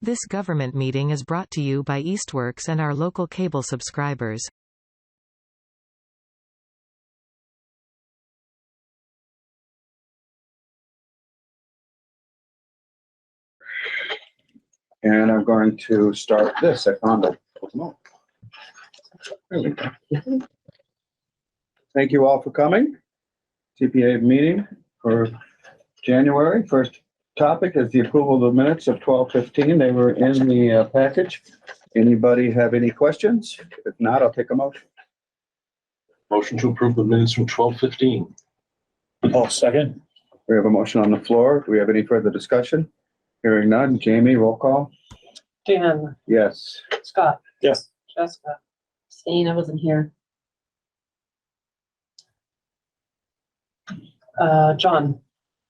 This government meeting is brought to you by Eastworks and our local cable subscribers. And I'm going to start this. I found it. There we go. Thank you all for coming. CPA meeting for January. First topic is the approval of the minutes of 12:15. They were in the package. Anybody have any questions? If not, I'll take a motion. Motion to approve the minutes from 12:15. Oh, second. We have a motion on the floor. Do we have any further discussion? Hearing none. Jamie, roll call. Dan, Yes. Scott, Yes. Jessica, Saying I wasn't here. John,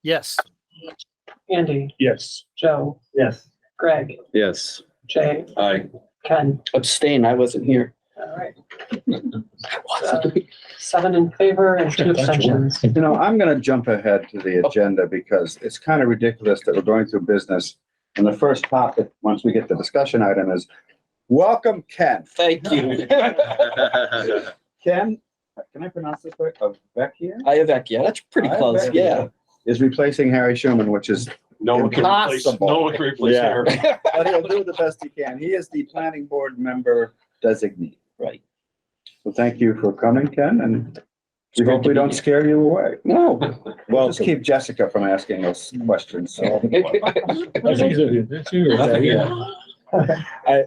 Yes. Andy, Yes. Joe, Yes. Greg, Yes. Jay, Aye. Ken. Abstain. I wasn't here. All right. 7 in favor and 2 abstentions. You know, I'm going to jump ahead to the agenda because it's kind of ridiculous that we're going through business. And the first topic, once we get the discussion item, is welcome, Ken. Thank you. Ken, can I pronounce this right? Vecchia? Iavecchia. That's pretty close. Yeah. Is replacing Harry Schuman, which is, No one can replace, Impossible. no one can replace Yeah. Harry. but he'll do the best he can. He is the planning board member designee. Right. So thank you for coming, Ken, and we hope we don't scare you away. No. Well, just keep Jessica from asking us questions. So.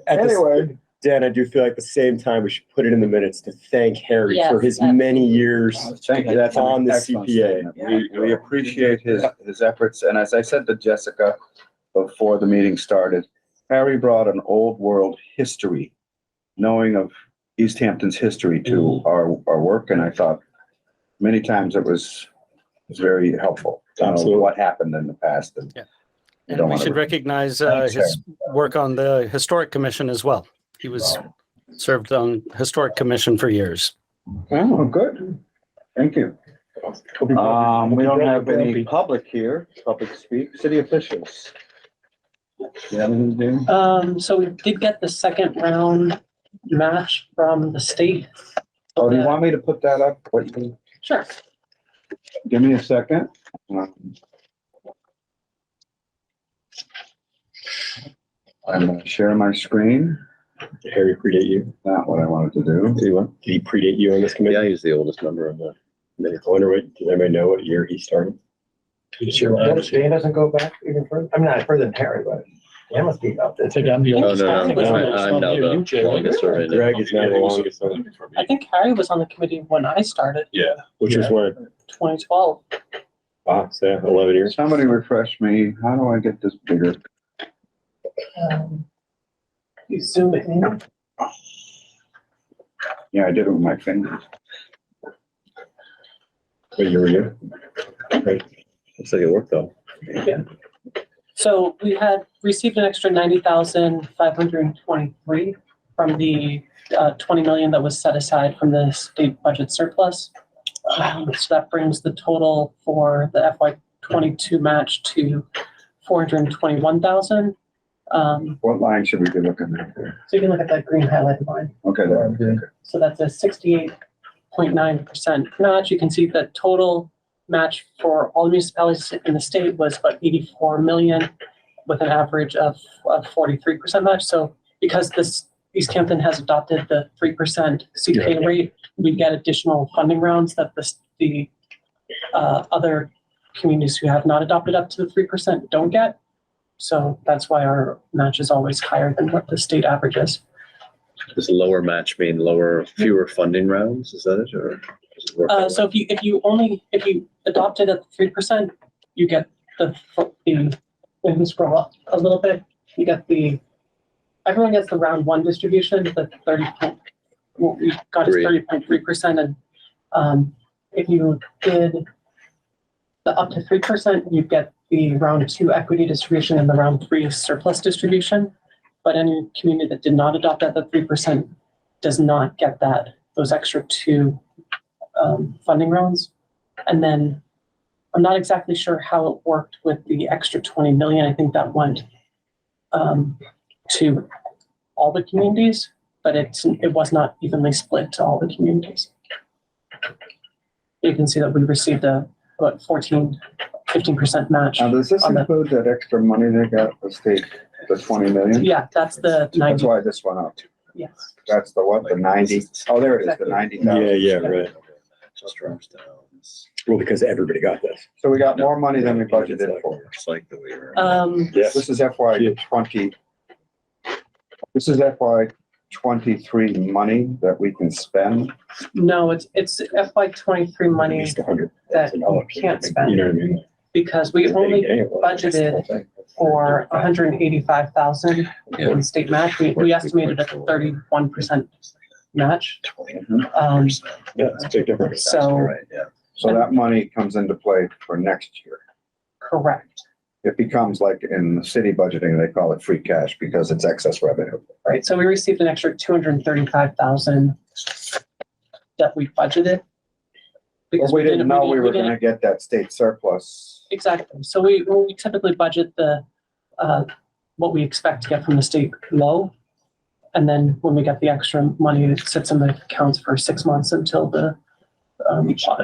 Anyway, Dan, I do feel like at the same time, we should put it in the minutes to thank Harry Yes, for his absolutely. many years thank you. That's an on the excellent CPA. statement. We appreciate his efforts. And as I said to Jessica before the meeting started, Harry brought an old world history, knowing of Easthampton's history to our work. And I thought many times it was very helpful to know Absolutely. what happened in the past. And Yeah. we don't And we wanna- should recognize Thanks, his work on the Historic Commission as well. He was served on Historic Commission for years. Oh, good. Thank you. We don't have any public here, public speak, city officials. You have anything to do? So we did get the second round match from the state. Oh, do you want me to put that up? What you- Sure. Give me a second. I'm gonna share my screen. Did Harry predate you? Not what I wanted to do. Did he predate you on this committee? Yeah, he's the oldest member of the committee. I wonder what, did anybody know what year he started? Dan doesn't go back even further. I'm not further than Harry, but Dan must be about this. I'm the Oh, oldest. no, I'm now the longest serving. Greg is now the longest one, I think Harry was on the committee when I started, Yeah. which was when, 2012. so 11 years. Somebody refresh me. How do I get this bigger? You zoom it in. Yeah, I did it with my fingers. What year were you? Right. Looks like it worked though. So we had received an extra 90,523 from the 20 million that was set aside from the state budget surplus. So that brings the total for the FY22 match to 421,000. What line should we be looking at there? So you can look at that green highlighted line. Okay, there. So that's a 68.9% match. You can see the total match for all the municipalities in the state was about 84 million with an average of 43% match. So because Easthampton has adopted the 3% CPA rate, we get additional funding rounds that the other communities who have not adopted up to the 3% don't get. So that's why our match is always higher than what the state average is. Does lower match mean fewer funding rounds? Is that it, or does it work that So way? if you adopted at 3%, you get the when you scroll up a little bit, you get everyone gets the round 1 distribution, the 30. What we got is 30.3%, and if you did the up to 3%, you get the round 2 equity distribution and the round 3 surplus distribution. But any community that did not adopt at the 3% does not get those extra 2 funding rounds. And then I'm not exactly sure how it worked with the extra 20 million. I think that went to all the communities, but it was not evenly split to all the communities. You can see that we received about 15% match. Now, does this on the- include that extra money they got, the state, the 20 million? Yeah, that's the That's 90, why this went up. yes. That's the what, the 90? Oh, there it is, the 90,000. Yeah, right. Just drops down. Well, because everybody got this. So we got more money than we budgeted for. It's like the way you're. Yes. This is FY 20. This is FY 23 money that we can spend. No, it's FY 23 money At least $100,000. that we can't spend You know what I mean? because we only budgeted for 185,000 in state match. We estimated a 31% match. Yeah, it's a big difference. So, Right, yeah. So that money comes into play for next year. correct, It becomes like in the city budgeting, they call it free cash because it's excess revenue. right? So we received an extra 235,000 that we budgeted. But Because we didn't know we were didn't- gonna get that state surplus. Exactly. So we typically budget what we expect to get from the state low. And then when we get the extra money, it sits in the accounts for 6 months until the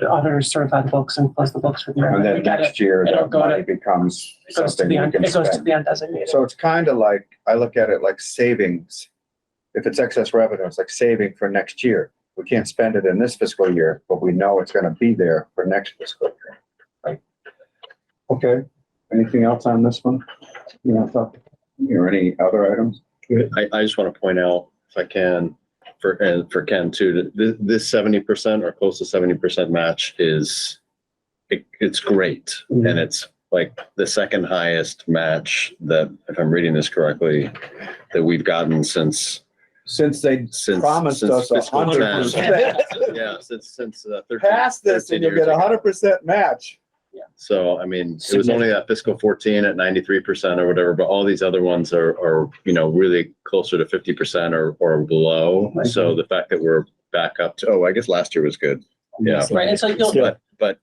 auditors certify the books and close the books for the year. And We then get next it. year, It'll that go to- money becomes It goes to something the we can it goes to spend. the undesignated. So it's kind of like, I look at it like savings. If it's excess revenue, it's like saving for next year. We can't spend it in this fiscal year, but we know it's gonna be there for next fiscal year. Right. Okay, anything else on this one? You want to talk, or any other items? I just want to point out, if I can, for Ken too, that this 70% or close to 70% match it's great. And it's like the second highest match that, if I'm reading this correctly, that we've gotten since They promised us fiscal 100%. 10. Yeah, since 13. Pass this and you'll get 100% match. So, I mean, it was only that fiscal 14 at 93% or whatever, but all these other ones are, really closer to 50% or below. So the fact that we're back up to, I guess last year was good. Yeah. Right. And so you'll, But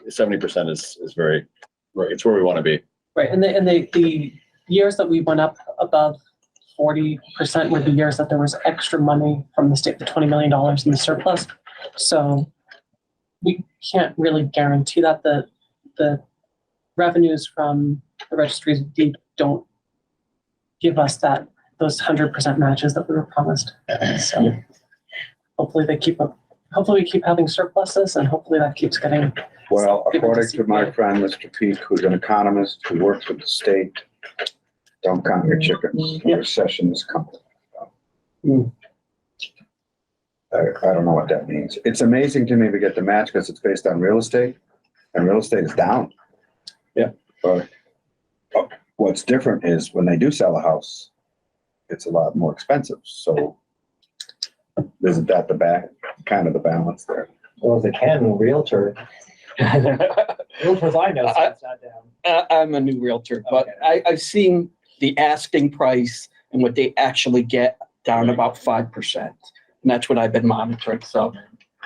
70% is very, right. It's where we want to be. right. And the years that we went up above 40% were the years that there was extra money from the state, the $20 million in the surplus. So we can't really guarantee that the revenues from the registries of deed don't give us those 100% matches that we were promised. So hopefully we keep having surpluses and hopefully that keeps getting. Well, given according to my CPA. friend, Mr. Peak, who's an economist who works with the state, don't count your chickens. Recession is coming. I don't know what that means. It's amazing to me to get the match because it's based on real estate and real estate is down. Yeah. But what's different is when they do sell a house, it's a lot more expensive. So isn't that kind of the balance there? Well, as a Ken realtor, realtors I know, so it's not down. I'm a new realtor, but I've seen the asking price and what they actually get down about 5%. And that's what I've been monitoring, so,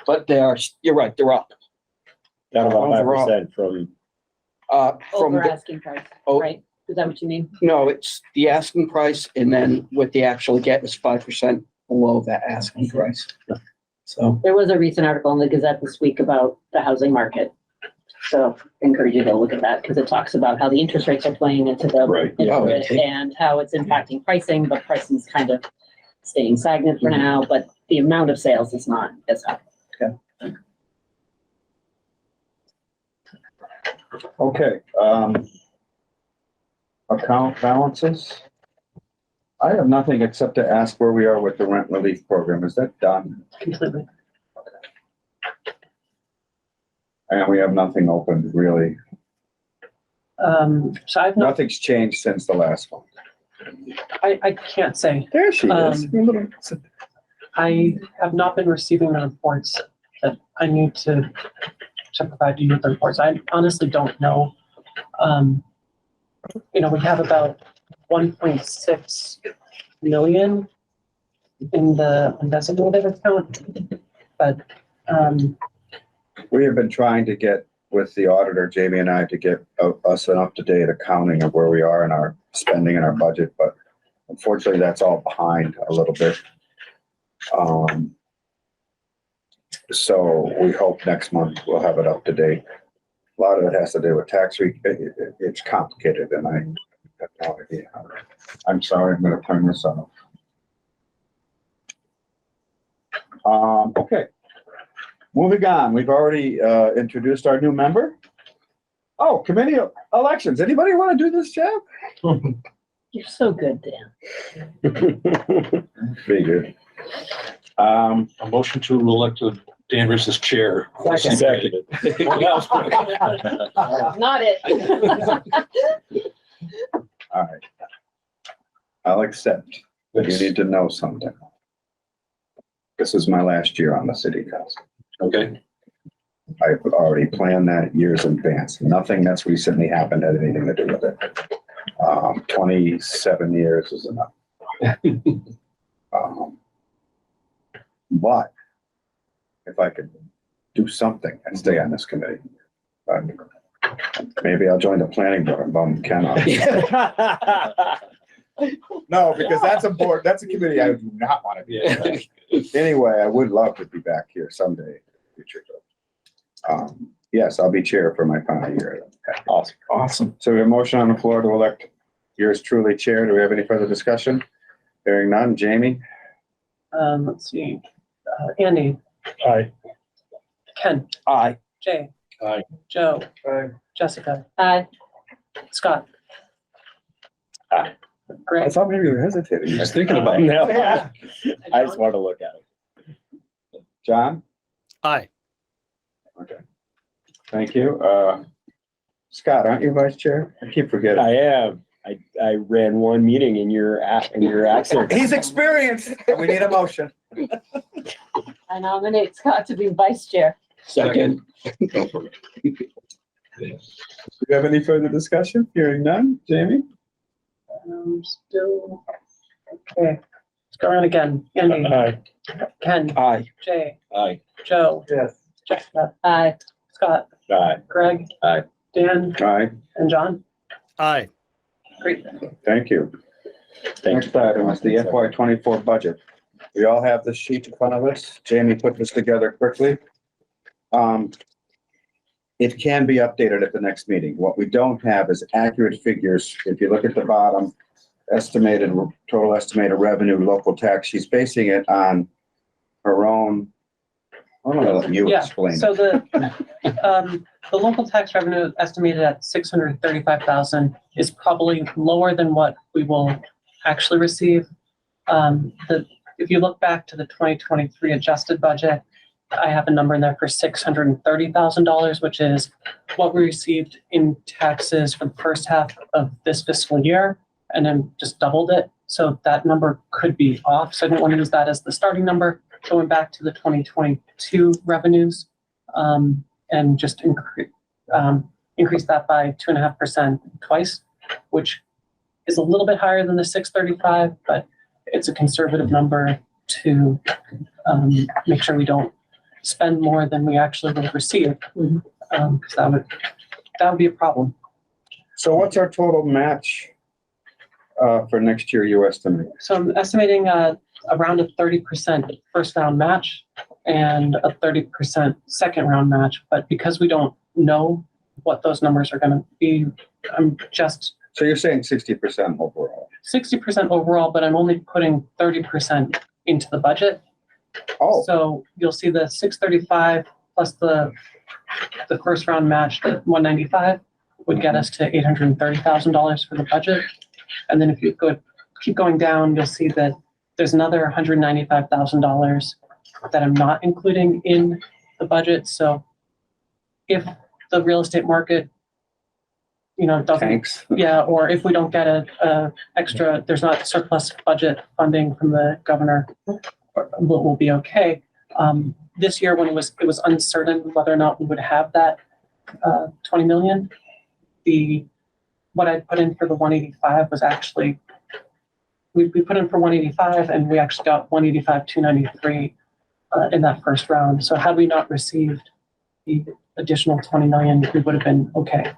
but you're right, they're up. Down about Overall. 5% from, From Over the, asking price, Oh. right? Is that what you mean? no, it's the asking price and then what they actually get is 5% below that asking price. So, There was a recent article in the Gazette this week about the housing market. So I encourage you to look at that because it talks about how the interest rates are playing into the Right. into it and how it's impacting pricing, but pricing's kind of staying stagnant for now, but the amount of sales is not as high. Okay, account balances. I have nothing except to ask where we are with the rent relief program. Is that done? Completely. And we have nothing open, really. So I've not, Nothing's changed since the last one. I can't say. There she is. I have not been receiving the reports that I need to provide you with the reports. I honestly don't know. We have about 1.6 million in the undesignated account, but We have been trying to get with the auditor, Jamie and I, to get us an up-to-date accounting of where we are in our spending and our budget, but unfortunately, that's all behind a little bit. So we hope next month we'll have it up to date. A lot of it has to do with it's complicated, and I have no idea. I'm sorry, I'm gonna turn this off. Okay. Moving on, we've already introduced our new member. Oh, committee elections. Anybody want to do this, Jeff? You're so good, Dan. Figured. A motion to elect Danvers as chair. Seconded. Not it. All right. I'll accept. You need to know something. This is my last year on the city council. Okay. I've already planned that years in advance. Nothing that's recently happened had anything to do with it. 27 years is enough. But if I could do something and stay on this committee, maybe I'll join the planning board and bum Ken off. No, because that's a board, that's a committee I do not want to be in. Anyway, I would love to be back here someday in the future. Yes, I'll be chair for my final year. Awesome. Awesome. So we have a motion on the floor to elect yours truly chair. Do we have any further discussion? Hearing none. Jamie? Let's see, Andy, Aye. Ken, Aye. Jay. Aye. Joe, Aye. Jessica, Aye. Scott. Aye. I Greg, thought maybe you were hesitating. I was thinking about it. No. I just want to look at it. John? Aye. Okay. Thank you. Scott, aren't you vice chair? I keep forgetting. I am. I ran one meeting in your absence. He's experienced. We need a motion. I nominate Scott to be vice chair. Second. Do you have any further discussion? Hearing none. Jamie? Still, okay, let's go around again. Andy, Aye. Ken, Aye. Jay, Aye. Joe, Yes. Jessica, Aye. Scott, Aye. Greg. Aye. Dan, Aye. and John. Aye. Great. Thank you. Next item is the FY '24 budget. We all have this sheet in front of us. Jamie put this together quickly. It can be updated at the next meeting. What we don't have is accurate figures. If you look at the bottom, total estimated revenue, local tax, she's basing it on her own. I'm gonna let you Yeah, explain. so the local tax revenue estimated at 635,000 is probably lower than what we will actually receive. If you look back to the 2023 adjusted budget, I have a number in there for $630,000, which is what we received in taxes for the first half of this fiscal year, and then just doubled it. So that number could be off. So I didn't want to use that as the starting number, going back to the 2022 revenues, and just increase that by 2.5% twice, which is a little bit higher than the 635, but it's a conservative number to make sure we don't spend more than we actually will receive, because that would be a problem. So what's our total match for next year, you estimate? So I'm estimating around a 30% first round match and a 30% second round match. But because we don't know what those numbers are going to be, I'm just So you're saying 60% overall? 60% overall, but I'm only putting 30% into the budget. Oh, So you'll see the 635 plus the first round match, the 195 would get us to $830,000 for the budget. And then if you keep going down, you'll see that there's another $195,000 that I'm not including in the budget. So if the real estate market, doesn't, thanks. yeah, or if we don't get a extra, there's not surplus budget funding from the governor, we'll be okay. This year, when it was uncertain whether or not we would have that 20 million, what I put in for the 185 was actually, we put in for 185 and we actually got 185, 293 in that first round. So had we not received the additional 20 million, we would have been okay.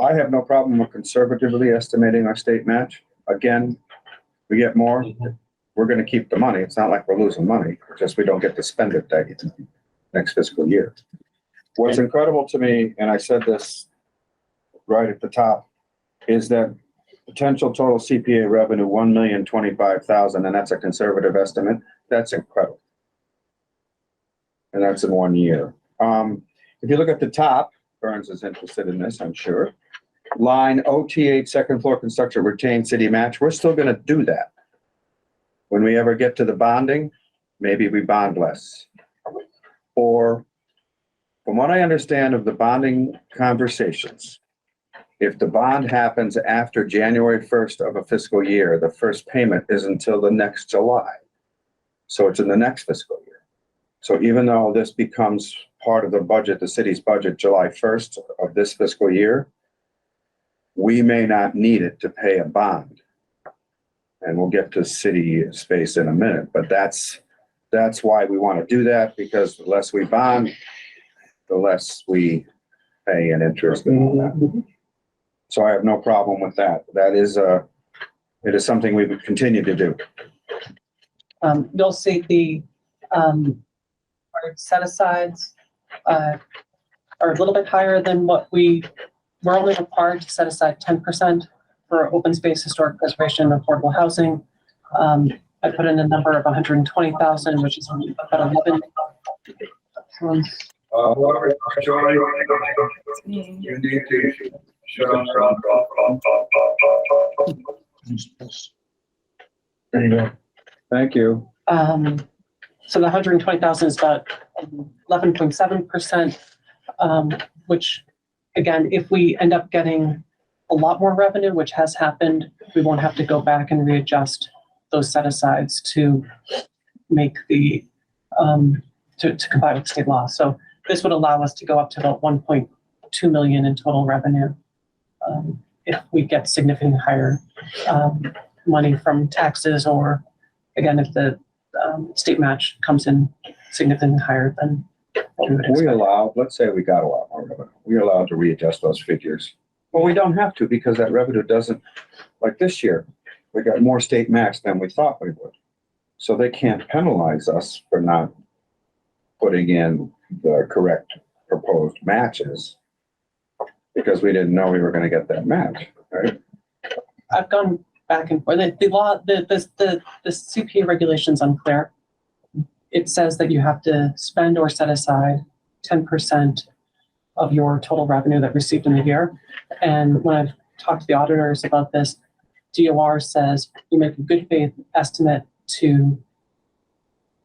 I have no problem with conservatively estimating our state match. Again, we get more, we're gonna keep the money. It's not like we're losing money, it's just we don't get to spend it that next fiscal year. What's incredible to me, and I said this right at the top, is that potential total CPA revenue, 1,025,000, and that's a conservative estimate. That's incredible. And that's in 1 year. If you look at the top, Burns is interested in this, I'm sure. Line OT8 second floor construction retained city match. We're still gonna do that. When we ever get to the bonding, maybe we bond less. Or from what I understand of the bonding conversations, if the bond happens after January 1st of a fiscal year, the first payment is until the next July. So it's in the next fiscal year. So even though this becomes part of the budget, the city's budget, July 1st of this fiscal year, we may not need it to pay a bond. And we'll get to city space in a minute, but that's why we want to do that, because the less we bond, the less we pay in interest and all that. So I have no problem with that. That is it is something we would continue to do. You'll see the our set-asides are a little bit higher than what we're only required to set aside 10% for open space, historic preservation, and affordable housing. I put in a number of 120,000, which is about 11. You need to show. There you go. Thank you. So the 120,000 is about 11.7%, which again, if we end up getting a lot more revenue, which has happened, we won't have to go back and readjust those set-asides to make the, to comply with state law. So this would allow us to go up to about 1.2 million in total revenue if we get significantly higher money from taxes, or again, if the state match comes in significantly higher than what we would expect. We allow, let's say we got a lot more revenue, we're allowed to readjust those figures. Well, we don't have to, because that revenue doesn't, like this year, we got more state match than we thought we would. So they can't penalize us for not putting in the correct proposed matches, because we didn't know we were gonna get that match, right? I've gone back and forth. The law, the CPA regulation's unclear. It says that you have to spend or set aside 10% of your total revenue that received in the year. And when I've talked to the auditors about this, DOR says you make a good faith estimate to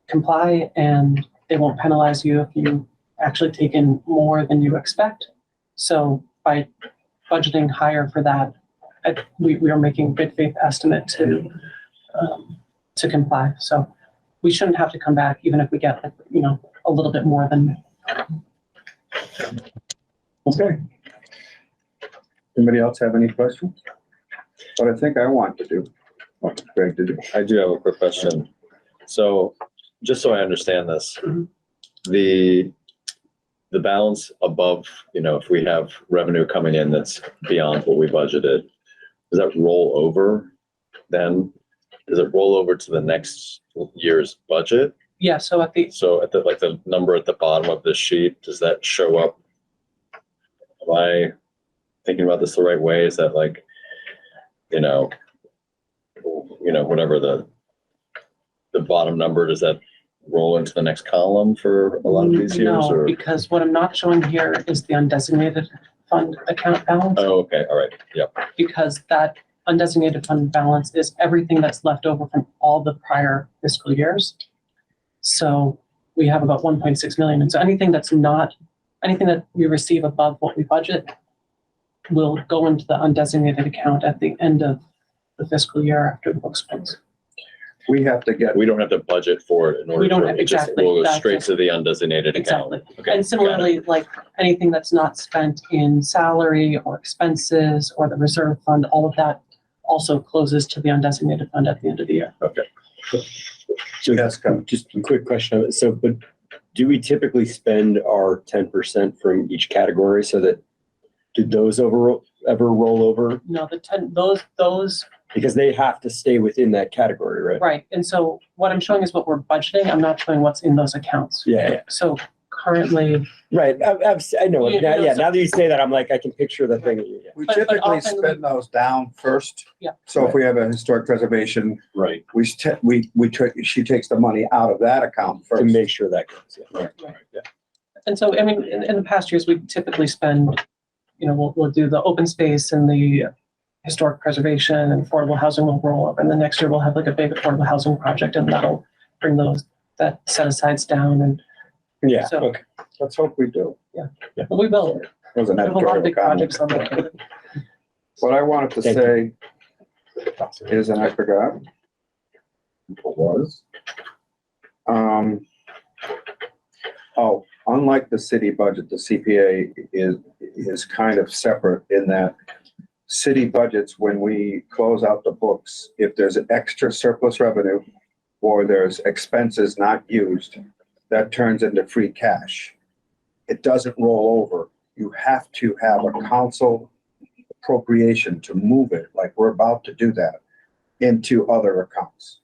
comply, and they won't penalize you if you actually take in more than you expect. So by budgeting higher for that, we are making a good faith estimate to comply. So we shouldn't have to come back, even if we get, a little bit more than. Okay. Anybody else have any questions? What I think I want to do, what Greg to do. I do have a quick question. So just so I understand this, the balance above, if we have revenue coming in that's beyond what we budgeted, does that roll over then? Does it roll over to the next year's budget? Yeah, so at the like the number at the bottom of this sheet, does that show up? Am I thinking about this the right way? Is that like, whatever the bottom number, does that roll into the next column for a lot of these years? No, because what I'm not showing here is the undesignated fund account balance. Oh, okay, all right, yep. Because that undesignated fund balance is everything that's left over from all the prior fiscal years. So we have about 1.6 million. And so anything that we receive above what we budget will go into the undesignated account at the end of the fiscal year after the books close. We don't have to budget for it in order. We don't for have- it. exactly, We'll go that's straight it. to the undesignated account. Exactly. Okay, And similarly, like anything that's not spent in salary or expenses or the reserve fund, all of that also closes to the undesignated fund at the end of the year. Okay. So just a quick question. So, but do we typically spend our 10% from each category so that, did those ever roll over? No, the 10, those, Because they have to stay within that category, right? right. And so what I'm showing is what we're budgeting. I'm not showing what's in those accounts. Yeah. So currently, Right, I know, You now, know, yeah, so- now that you say that, I'm like, I can picture the thing. Yeah. We But typically often- spend those down first. Yeah. So if we have a historic preservation, Right. she takes the money out of that account To first. make sure that goes, yeah. and so, I mean, in the past years, we typically spend, we'll do the open space and the historic preservation and affordable housing will roll over. And the next year we'll have like a big affordable housing project and that'll bring that set asides down. And Yeah, so okay. Let's hope we do. we will. It was an We have a lot of editorial big comment. projects on that. What I wanted to Thank say is, and I forgot, what was. Unlike the city budget, the CPA is kind of separate in that city budgets, when we close out the books, if there's an extra surplus revenue or there's expenses not used, that turns into free cash. It doesn't roll over. You have to have a council appropriation to move it, like we're about to do that, into other accounts.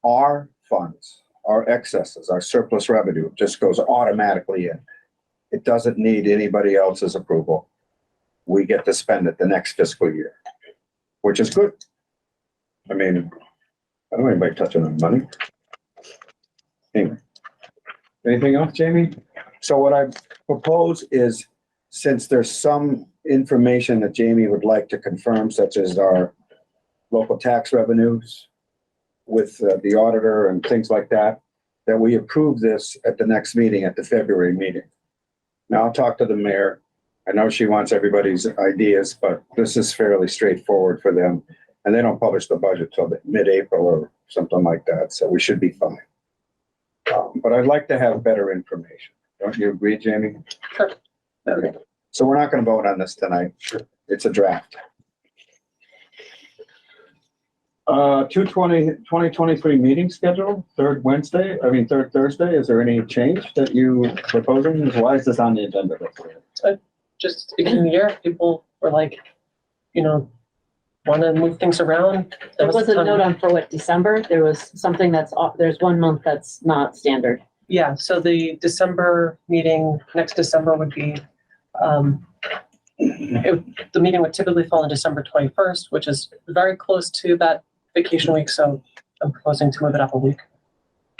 Our funds, our excesses, our surplus revenue just goes automatically in. It doesn't need anybody else's approval. We get to spend it the next fiscal year, which is good. I mean, I don't want anybody touching the money. Anyway. Anything else, Jamie? So what I propose is, since there's some information that Jamie would like to confirm, such as our local tax revenues with the auditor and things like that, that we approve this at the next meeting, at the February meeting. Now I'll talk to the mayor. I know she wants everybody's ideas, but this is fairly straightforward for them. And they don't publish the budget till mid-April or something like that, so we should be fine. But I'd like to have better information. Don't you agree, Jamie? Sure. Okay. So we're not going to vote on this tonight. Sure. It's a draft. 2023 meeting schedule, third Thursday. Is there any change that you proposing? Why is this on the agenda? Just beginning of the year, people were like, want to move things around. There was a note on for what, December? There was something that's off, there's 1 month that's not standard. Yeah, so the December meeting, next December would be, the meeting would typically fall on December 21st, which is very close to that vacation week, so I'm proposing to move it up a week.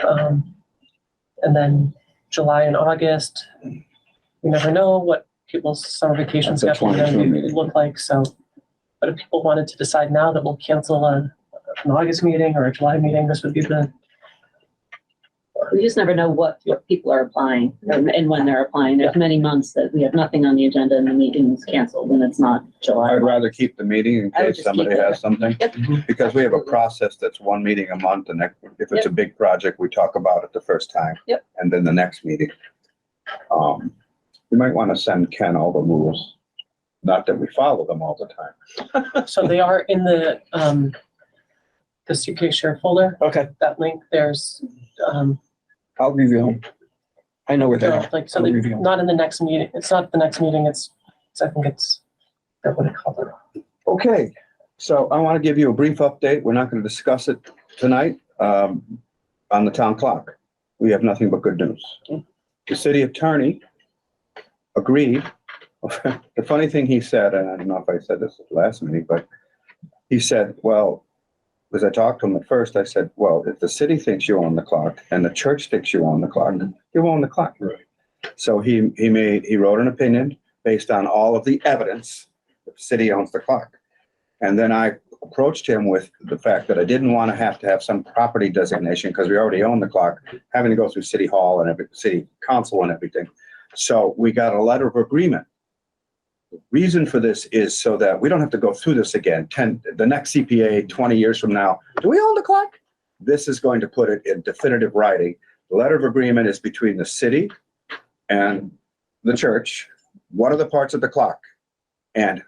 And then July and August, you never know what people's summer vacation That's a schedule 22 meeting. look like, so. But if people wanted to decide now that we'll cancel an August meeting or a July meeting, this would be the. We just never know what people are applying and when they're applying. There's many months that we have nothing on the agenda and the meeting's canceled and it's not July. I'd rather keep the meeting in I would case just somebody keep it. has something. Yep. Because we have a process that's one meeting a month, and if it's a big project, we talk about it the first time. Yep. And then the next meeting. You might want to send Ken all the rules. Not that we follow them all the time. So they are in the CPA share folder. Okay, That link, there's, I'll review them. I know where they are. like, so they're not in the next meeting. It's not the next meeting. I think it's, what do you call it? Okay, so I want to give you a brief update. We're not going to discuss it tonight on the town clock. We have nothing but good news. The city attorney agreed. The funny thing he said, and I don't know if I said this at the last meeting, but he said, well, as I talked to him at first, I said, well, if the city thinks you own the clock and the church thinks you own the clock, you own the clock. Right. So he wrote an opinion based on all of the evidence that the city owns the clock. And then I approached him with the fact that I didn't want to have some property designation because we already own the clock, having to go through city hall and city council and everything. So we got a letter of agreement. The reason for this is so that we don't have to go through this again. The next CPA 20 years from now, do we own the clock? This is going to put it in definitive writing. The letter of agreement is between the city and the church. What are the parts of the clock? And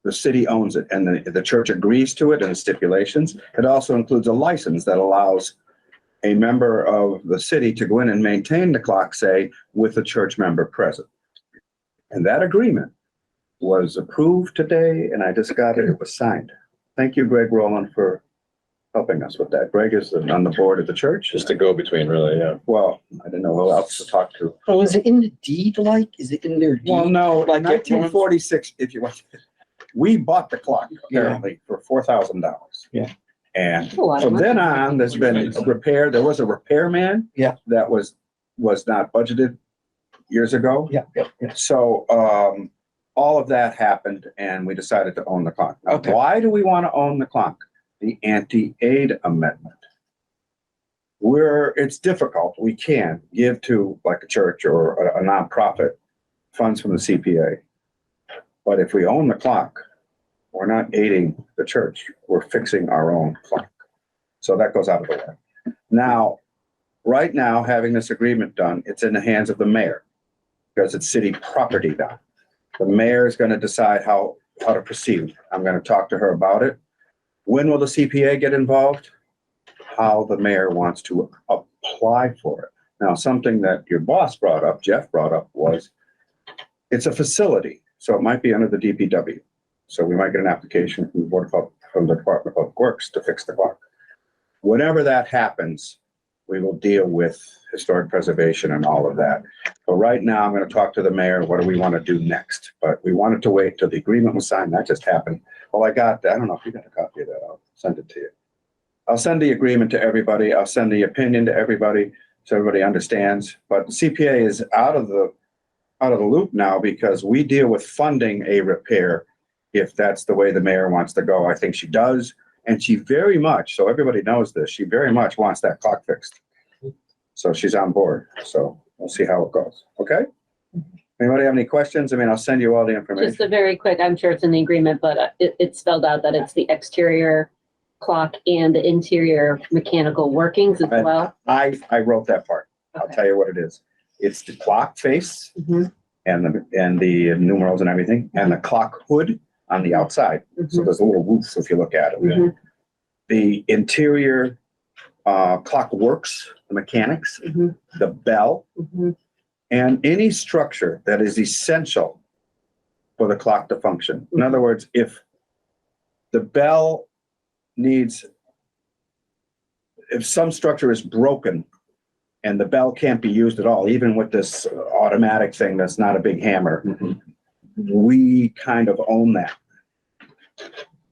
the city owns it, and the church agrees to it and the stipulations. It also includes a license that allows a member of the city to go in and maintain the clock, say, with a church member present. And that agreement was approved today, and I just got it, it was signed. Thank you, Greg Rowland, for helping us with that. Greg is on the board of the church. Just to go between, really, yeah. Well, I didn't know who else to talk to. Oh, is it in the deed, like, is it in their deed? Well, no, Like it like 1946, if you want. We bought the clock apparently for $4,000. Yeah. And A lot of from money. then on, there's been a repair. There was a repairman. Yeah. That was not budgeted years ago. Yeah. So, all of that happened and we decided to own the clock. Now, Okay. why do we want to own the clock? The anti-aid amendment. It's difficult. We can't give to like a church or a nonprofit funds from the CPA. But if we own the clock, we're not aiding the church. We're fixing our own clock. So that goes out of the way. Now, right now, having this agreement done, it's in the hands of the mayor because it's city property now. The mayor is going to decide how to proceed. I'm going to talk to her about it. When will the CPA get involved? How the mayor wants to apply for it. Now, something that your boss brought up, Jeff brought up, was it's a facility, so it might be under the DPW. So we might get an application from the Department of Public Works to fix the clock. Whenever that happens, we will deal with historic preservation and all of that. But right now, I'm going to talk to the mayor. What do we want to do next? But we wanted to wait till the agreement was signed. That just happened. Well, I don't know if you got a copy of that. I'll send it to you. I'll send the agreement to everybody. I'll send the opinion to everybody so everybody understands. But the CPA is out of the loop now because we deal with funding a repair if that's the way the mayor wants to go. I think she does. And she very much, so everybody knows this, she very much wants that clock fixed. So she's on board. So we'll see how it goes. Okay? Anybody have any questions? I mean, I'll send you all the information. Just a very quick, I'm sure it's in the agreement, but it's spelled out that it's the exterior clock and the interior mechanical workings as well. I wrote that part. I'll Okay. tell you what it is. It's the clock face Mhm. and the numerals and everything, and the clock hood on the outside. So Mhm. there's a little roof if you look at it. Mhm. The interior clock works, the mechanics, Mhm. the bell, Mhm. and any structure that is essential for the clock to function. In other words, if the bell if some structure is broken and the bell can't be used at all, even with this automatic thing that's not a big hammer, we kind of own that.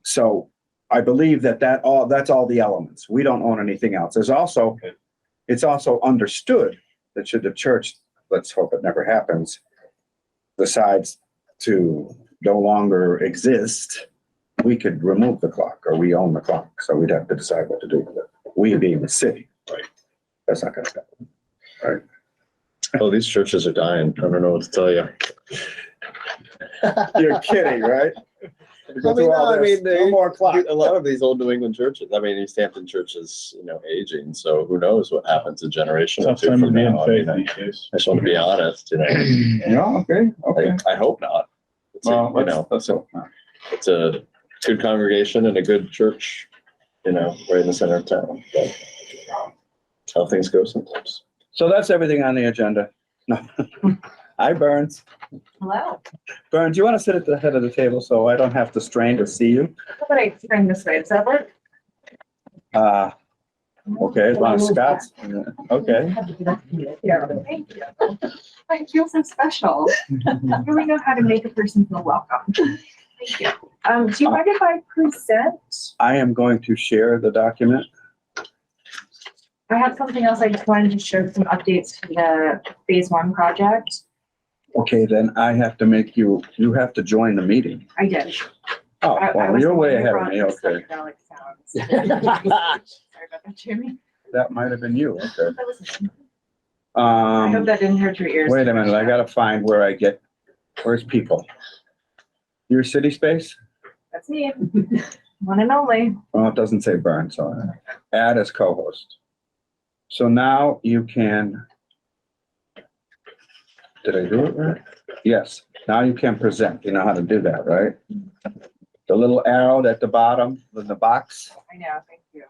So I believe that's all the elements. We don't own anything else. It's also understood that should the church, let's hope it never happens, decides to no longer exist, we could remove the clock or we own the clock. So we'd have to decide what to do with it. We being the city. Right. That's not going to happen. Right. Oh, these churches are dying. I don't know what to tell you. You're kidding, right? No, No more clock. a lot of these old New England churches, Easthampton Church is, aging, so who knows what happens a generation or Tough two time to from be in now. faith these days. I just want to be honest, No, okay. I hope not. It's Let's hope not. it's a good congregation and a good church, right in the center of town. But how things go sometimes. So that's everything on the agenda. No. Hi, Burns. Hello. Burns, you want to sit at the head of the table so I don't have to strain to see you? How about I turn this way? Does that work? Okay, as long as Scott's, okay. Yeah, thank you. I feel so special. I really know how to make a person feel welcome. Thank you. Do you mind if I present? I am going to share the document. I have something else. I just wanted to show some updates to the phase 1 project. Okay, then I have to you have to join the meeting. I did. Oh, I well, was you're the way one who ahead of brought me, the okay. psychedelic sounds. Sorry about that, Jimmy. That might have been you, okay. That was- I hope that didn't hurt your ears. Wait a minute, I gotta find where's people? Your city space? That's me. One and only. Well, it doesn't say Burn, so add as co-host. So now you can, did I do it right? Yes, now you can present. You know how to do that, right? The little arrow at the bottom of the box. I know, thank you.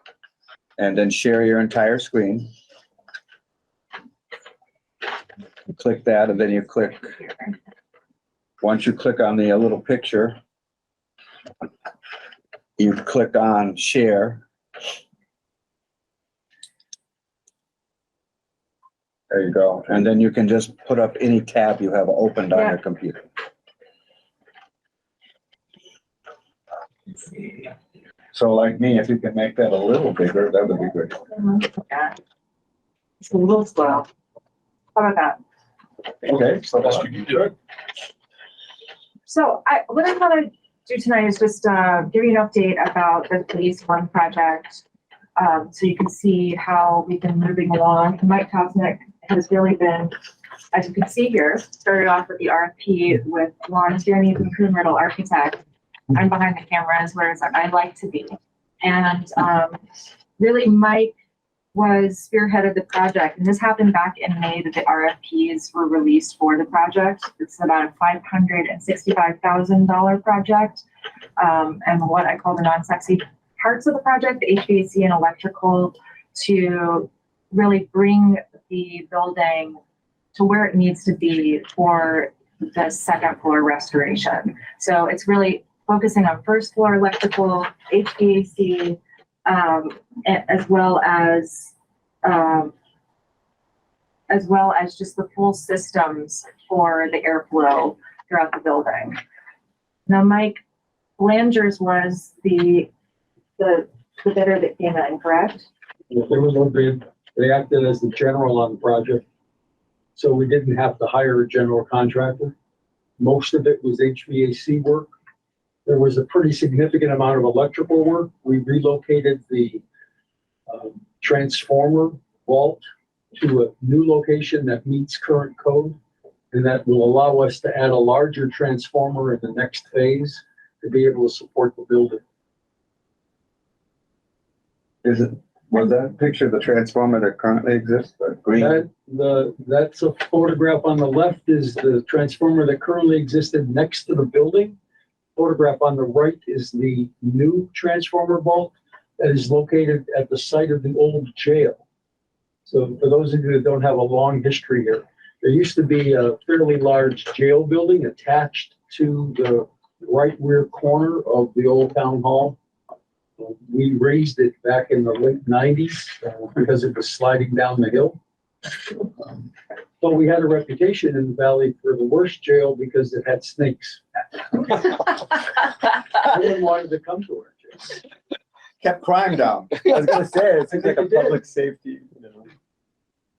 and then share your entire screen. You click that, and then you click, once you click on the little picture, you click on share. There you go. And then you can just put up any tab you have opened on your computer. So like me, if you can make that a little bigger, that would be great. Yeah. It's a little slow. How about that? Okay, so Best you can do. So what I want to do tonight is just give you an update about the Phase 1 project. So you can see how we've been moving along. Mike Tosnick has really been, as you can see here, started off with the RFP with Lon Tierney from Coon Riddle Architect. I'm behind the cameras, whereas I like to be. And really, Mike was spearheaded the project, and this happened back in May that the RFPs were released for the project. It's about a $565,000 project, and what I call the non-sexy parts of the project, the HVAC and electrical, to really bring the building to where it needs to be for the second floor restoration. So it's really focusing on first floor electrical, HVAC, as well as just the full systems for the airflow throughout the building. Now, Mike Langers was the bidder that came in, correct? There was no bid. They acted as the general on the project. So we didn't have to hire a general contractor. Most of it was HVAC work. There was a pretty significant amount of electrical work. We relocated the transformer vault to a new location that meets current code, and that will allow us to add a larger transformer in the next phase to be able to support the building. Was that picture the transformer that currently exists, the green? That's a photograph on the left is the transformer that currently existed next to the building. Photograph on the right is the new transformer vault that is located at the site of the old jail. So for those of you that don't have a long history here, there used to be a fairly large jail building attached to the right rear corner of the old town hall. We raised it back in the late 90s because it was sliding down the hill. But we had a reputation in the valley for the worst jail because it had snakes. No one wanted to come to our jail. Kept crime down. I was gonna say, it seems like a public safety,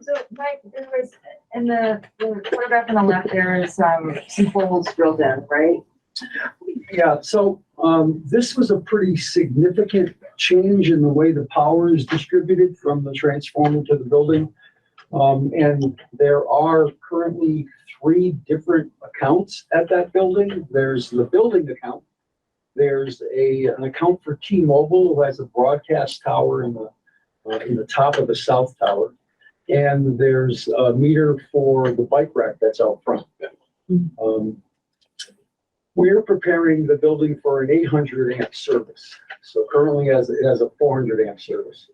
So, Mike, there was, in the photograph on the left, there is some holes drilled in, right? Yeah, so this was a pretty significant change in the way the power is distributed from the transformer to the building. And there are currently 3 different accounts at that building. There's the building account. There's an account for T-Mobile, who has a broadcast tower in the top of the south tower. And there's a meter for the bike rack that's out front. We're preparing the building for an 800 amp service. So currently it has a 400 amp service.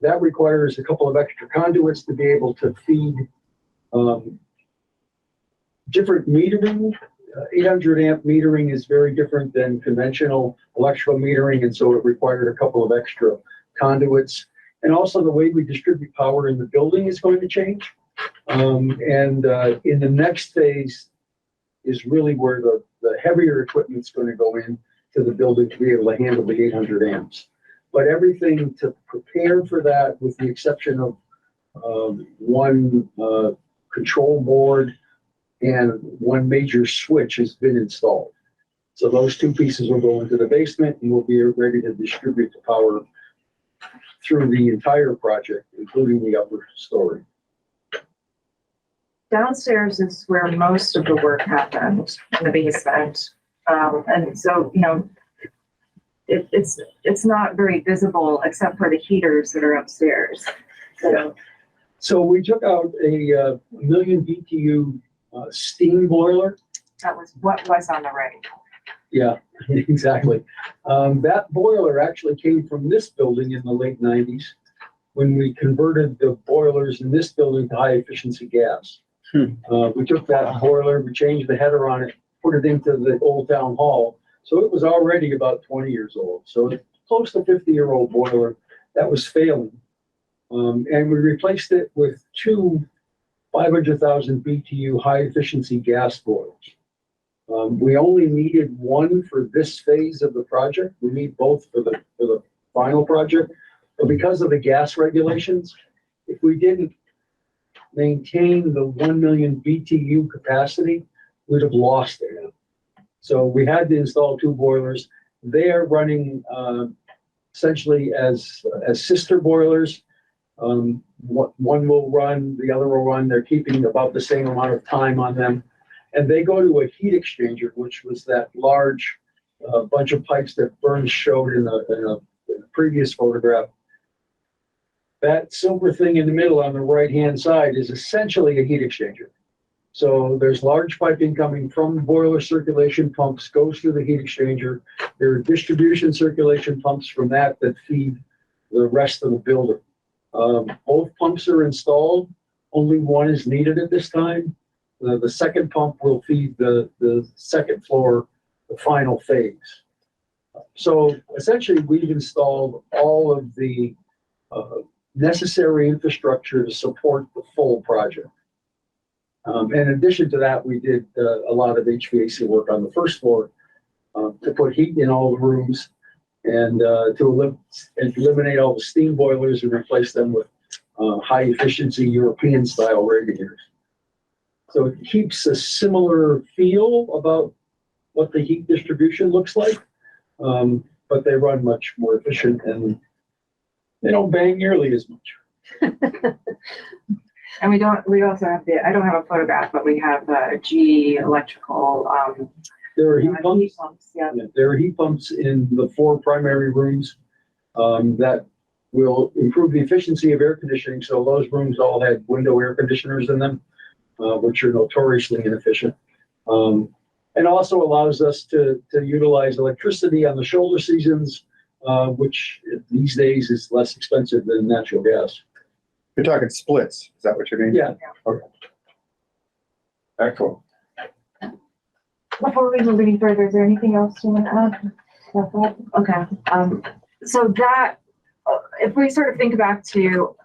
That requires a couple of extra conduits to be able to feed different metering. 800 amp metering is very different than conventional electrical metering, and so it required a couple of extra conduits. And also the way we distribute power in the building is going to change. In the next phase is really where the heavier equipment's going to go in to the building to be able to handle the 800 amps. But everything to prepare for that, with the exception of one control board and one major switch, has been installed. So those 2 pieces will go into the basement, and we'll be ready to distribute the power through the entire project, including the upper story. Downstairs is where most of the work happened, in the basement. And so, it's not very visible except for the heaters that are upstairs. So we took out a 1 million BTU steam boiler. That was what was on the right. Yeah, exactly. That boiler actually came from this building in the late 90s. when we converted the boilers in this building to high efficiency gas. We took that boiler, we changed the header on it, put it into the old town hall. So it was already about 20 years old. So it's close to 50-year-old boiler that was failing. And we replaced it with two 500,000 BTU high efficiency gas boilers. We only needed one for this phase of the project. We need both for the final project. But because of the gas regulations, if we didn't maintain the 1 million BTU capacity, we'd have lost it. So we had to install two boilers. They are running essentially as sister boilers. One will run, the other will run. They're keeping about the same amount of time on them. And they go to a heat exchanger, which was that large bunch of pipes that Burns showed in a previous photograph. That silver thing in the middle on the right-hand side is essentially a heat exchanger. So there's large piping coming from boiler circulation pumps, goes through the heat exchanger. There are distribution circulation pumps from that feed the rest of the building. Both pumps are installed. Only one is needed at this time. The second pump will feed the second floor, the final phase. So essentially, we've installed all of the necessary infrastructure to support the full project. In addition to that, we did a lot of HVAC work on the first floor to put heat in all the rooms and to eliminate all the steam boilers and replace them with high efficiency European style radiators. So it keeps a similar feel about what the heat distribution looks like, but they run much more efficient and they don't bang nearly as much. And we also have I don't have a photograph, but we have GE electrical. There are heat pumps. Yeah. There are heat pumps in the 4 primary rooms that will improve the efficiency of air conditioning. So those rooms all had window air conditioners in them, which are notoriously inefficient. And also allows us to utilize electricity on the shoulder seasons, which these days is less expensive than natural gas. You're talking splits, is that what you mean? Yeah. Okay. Excellent. Before we move any further, is there anything else you want to add? Okay. So that, if we sort of think back to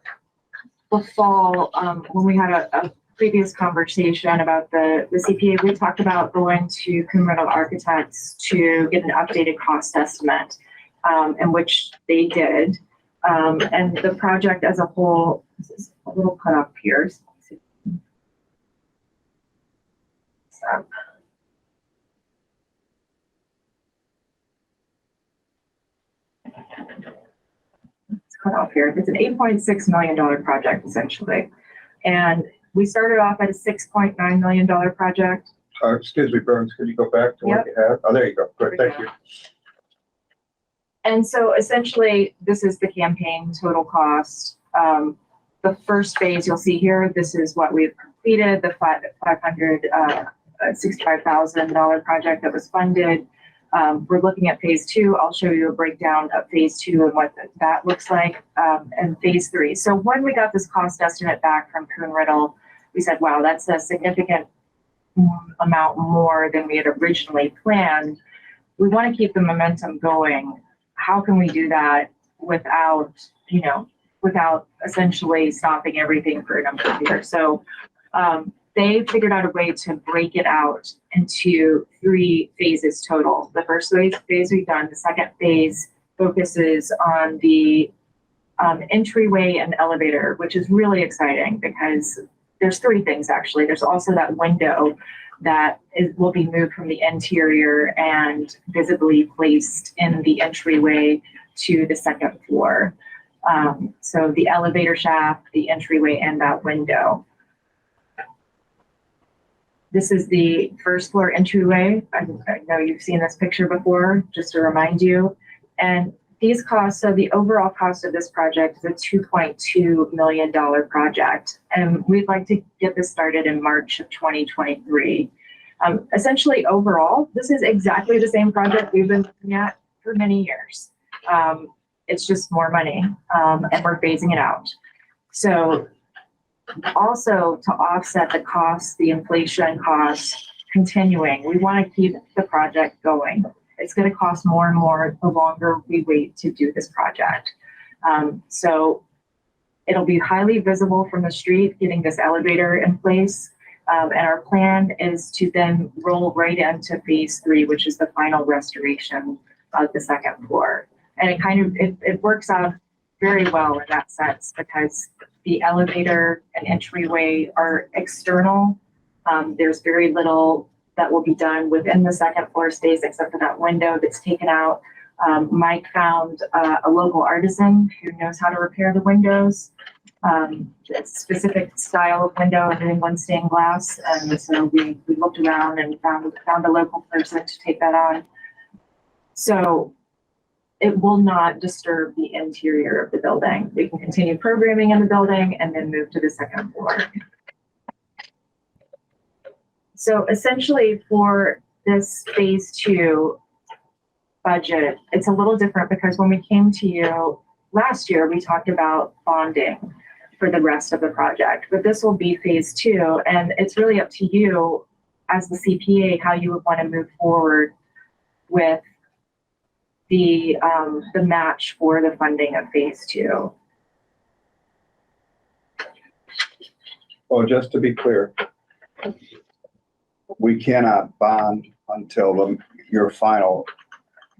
the fall, when we had a previous conversation about the CPA, we talked about going to Cumberland Architects to get an updated cost estimate, and which they did. And the project as a whole, this is a little cut off here. So, it's cut off here. It's an $8.6 million project essentially. And we started off at a $6.9 million project. Excuse me, Burns, could you go back to what you had? Oh, there you go. Good, thank you. And so essentially, this is the campaign total cost. The first phase you'll see here, this is what we've completed, the $565,000 project that was funded. We're looking at phase 2. I'll show you a breakdown of phase 2 and what that looks like, and phase 3. So when we got this cost estimate back from Kuhn-Riddle, we said, wow, that's a significant amount more than we had originally planned. We want to keep the momentum going. How can we do that without essentially stopping everything for a number of years? So they figured out a way to break it out into 3 phases total. The first phase we've done. The second phase focuses on the entryway and elevator, which is really exciting because there's 3 things actually. There's also that window that will be moved from the interior and visibly placed in the entryway to the second floor. So the elevator shaft, the entryway, and that window. This is the first floor entryway. I know you've seen this picture before, just to remind you. And these costs, so the overall cost of this project is a $2.2 million project. And we'd like to get this started in March of 2023. Essentially, overall, this is exactly the same project we've been looking at for many years. it's just more money, and we're phasing it out. So also to offset the costs, the inflation costs continuing, we want to keep the project going. It's going to cost more and more the longer we wait to do this project. So it'll be highly visible from the street, getting this elevator in place. And our plan is to then roll right into phase 3, which is the final restoration of the second floor. And it works out very well in that sense, because the elevator and entryway are external. There's very little that will be done within the second floor space except for that window that's taken out. Mike found a local artisan who knows how to repair the windows. It's a specific style of window, and then one stained glass. And so we looked around and found a local person to take that on. So it will not disturb the interior of the building. We can continue programming in the building and then move to the second floor. So essentially for this phase 2 budget, it's a little different because when we came to you last year, we talked about bonding for the rest of the project, but this will be phase 2, and it's really up to you as the CPA how you would want to move forward with the match for the funding of phase 2. Well, just to be clear, we cannot bond until your final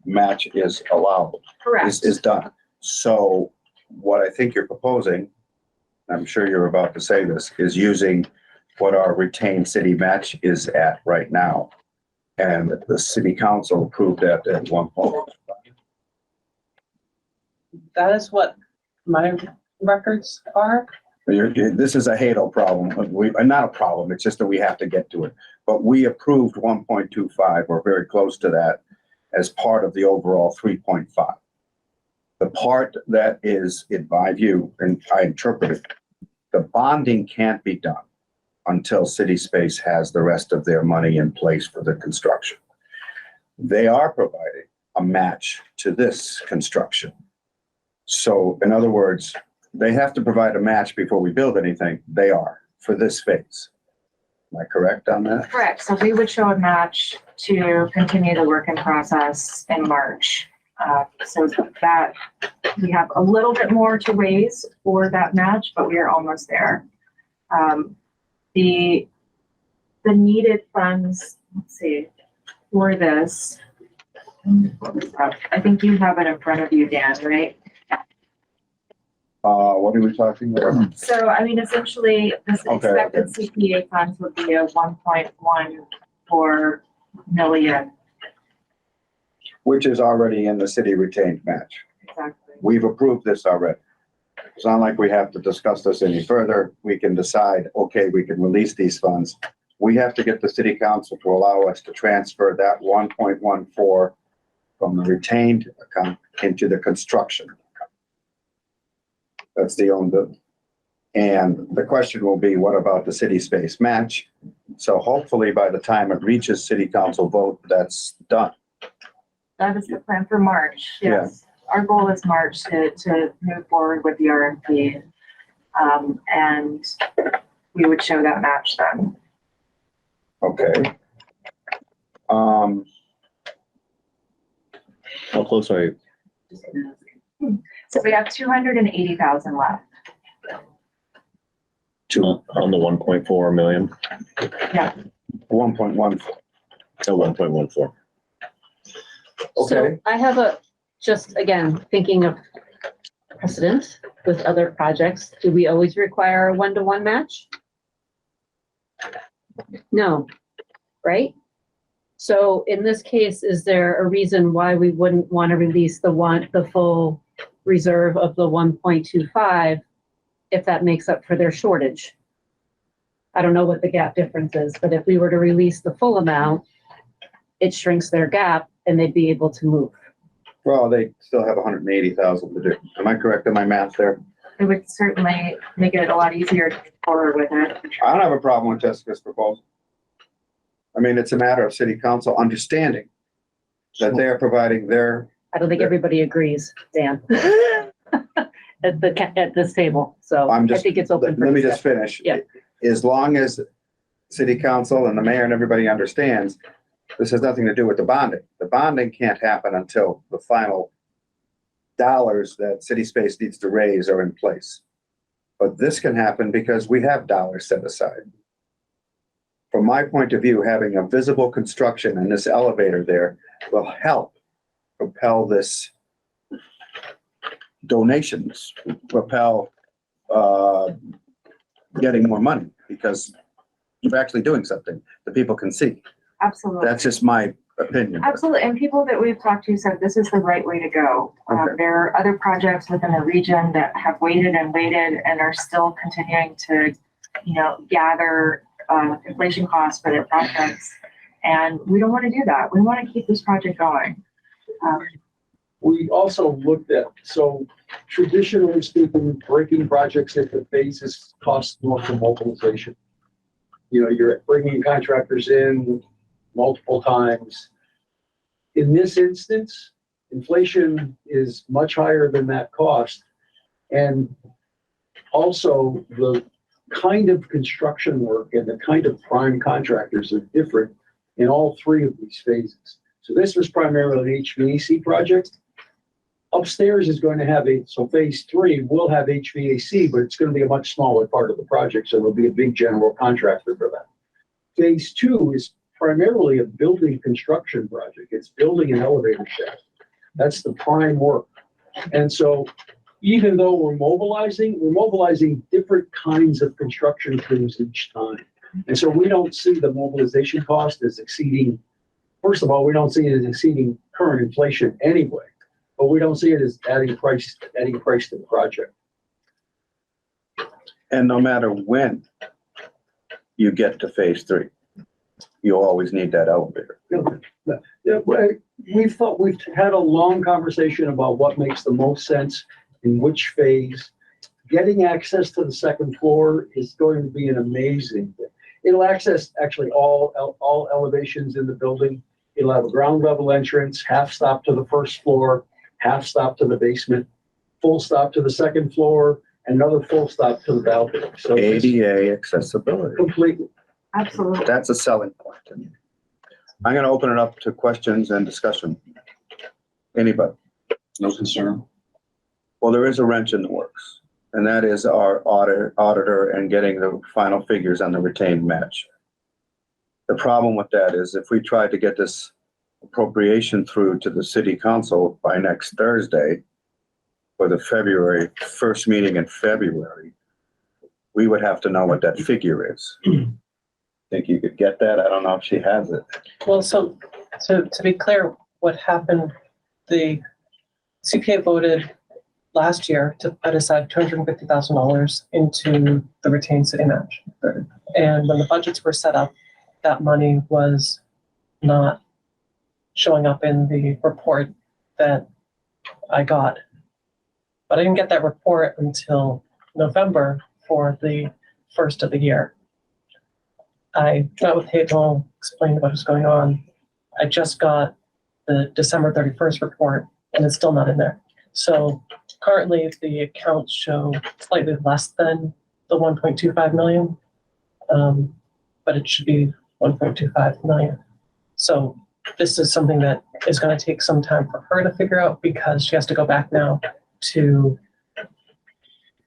match is allowed. Correct. Is done. So what I think you're proposing, I'm sure you're about to say this, is using what our retained city match is at right now. And the city council approved that at one point. That is what my records are. This is a HADO problem. Not a problem, it's just that we have to get to it. But we approved 1.25 or very close to that as part of the overall 3.5. The part that is, in my view, and I interpret it, the bonding can't be done until City Space has the rest of their money in place for the construction. They are providing a match to this construction. So in other words, they have to provide a match before we build anything. They are for this phase. Am I correct on that? Correct. So we would show a match to continue the work in process in March. So that we have a little bit more to raise for that match, but we are almost there. The needed funds, let's see, for this, I think you have it in front of you, Dan, right? What are we talking about? So, I mean, essentially, this Okay, expected CPA funds would be a 1.14 million. Which is already in the city retained match. Exactly. We've approved this already. It's not like we have to discuss this any further. We can decide, okay, we can release these funds. We have to get the city council to allow us to transfer that 1.14 from the retained account into the construction account. That's the own building. And the question will be, what about the city space match? So hopefully by the time it reaches city council vote, that's done. That is the plan for March, yes. Our goal is March to move forward with the RFP. And we would show that match then. Okay. How close are you? So we have 280,000 left. On the 1.4 million? Yeah. 1.14. So 1.14. Okay. So I have just again, thinking of precedent with other projects, do we always require a 1-to-1 match? No, right? So in this case, is there a reason why we wouldn't want to release the full reserve of the 1.25 if that makes up for their shortage? I don't know what the gap difference is, but if we were to release the full amount, it shrinks their gap and they'd be able to move. Well, they still have 180,000 to do. Am I correct in my math there? It would certainly make it a lot easier to move forward with it. I don't have a problem with Jessica's proposal. I mean, it's a matter of city council understanding that they are providing their I don't think everybody agrees, Dan. At this table, so I think it's open for let me just discussion. finish. Yeah. As long as city council and the mayor and everybody understands, this has nothing to do with the bonding. The bonding can't happen until the final dollars that City Space needs to raise are in place. But this can happen because we have dollars set aside. From my point of view, having a visible construction in this elevator there will help propel this donations, propel getting more money, because you're actually doing something that people can see. Absolutely. That's just my opinion. Absolutely. And people that we've talked to said this is the right way to go. Okay. There are other projects within the region that have waited and waited and are still continuing to, gather inflation costs for their projects. And we don't want to do that. We want to keep this project going. We also looked at, so traditionally speaking, breaking projects into phases costs more for mobilization. You're bringing contractors in multiple times. In this instance, inflation is much higher than that cost. And also the kind of construction work and the kind of prime contractors are different in all three of these phases. So this was primarily an HVAC project. Upstairs is going to have so phase 3 will have HVAC, but it's going to be a much smaller part of the project. So there'll be a big general contractor for that. Phase 2 is primarily a building construction project. It's building an elevator shaft. That's the prime work. And so even though we're mobilizing different kinds of construction crews each time. And so we don't see the mobilization cost as exceeding, first of all, we don't see it as exceeding current inflation anyway, but we don't see it as adding price to the project. And no matter when you get to phase 3, you always need that elevator. We've had a long conversation about what makes the most sense in which phase. Getting access to the second floor is going to be an amazing thing. It'll access actually all elevations in the building. It'll have a ground level entrance, half stop to the first floor, half stop to the basement, full stop to the second floor, another full stop to the balcony. So ADA accessibility. Completely. Absolutely. That's a selling point. I'm going to open it up to questions and discussion. Anybody? No concern. Well, there is a wrench in the works, and that is our auditor and getting the final figures on the retained match. The problem with that is if we try to get this appropriation through to the city council by next Thursday for the first meeting in February, we would have to know what that figure is. Think you could get that? I don't know if she has it. Well, so to be clear, what happened, the CPA voted last year to put aside $250,000 into the retained city match. And when the budgets were set up, that money was not showing up in the report that I got. But I didn't get that report until November for the first of the year. I met with Hazel, explained what was going on. I just got the December 31st report and it's still not in there. So currently the accounts show slightly less than the 1.25 million, but it should be 1.25 million. So this is something that is going to take some time for her to figure out because she has to go back now to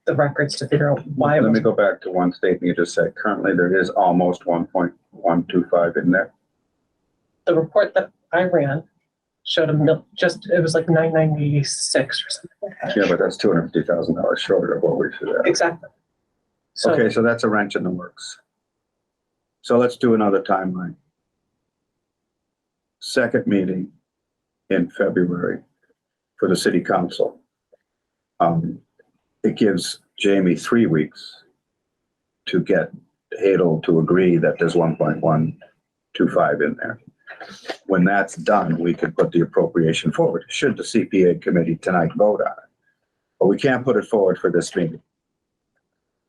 the records to figure out why. Let me go back to one statement you just said. Currently, there is almost 1.125 in there. The report that I ran showed it was like 996 or something like that. Yeah, but that's $250,000 short of what we should have. Exactly. So, Okay, so that's a wrench in the works. So let's do another timeline. Second meeting in February for the city council. It gives Jamie 3 weeks to get Hadel to agree that there's 1.125 in there. When that's done, we could put the appropriation forward, should the CPA committee tonight vote on it. But we can't put it forward for this meeting.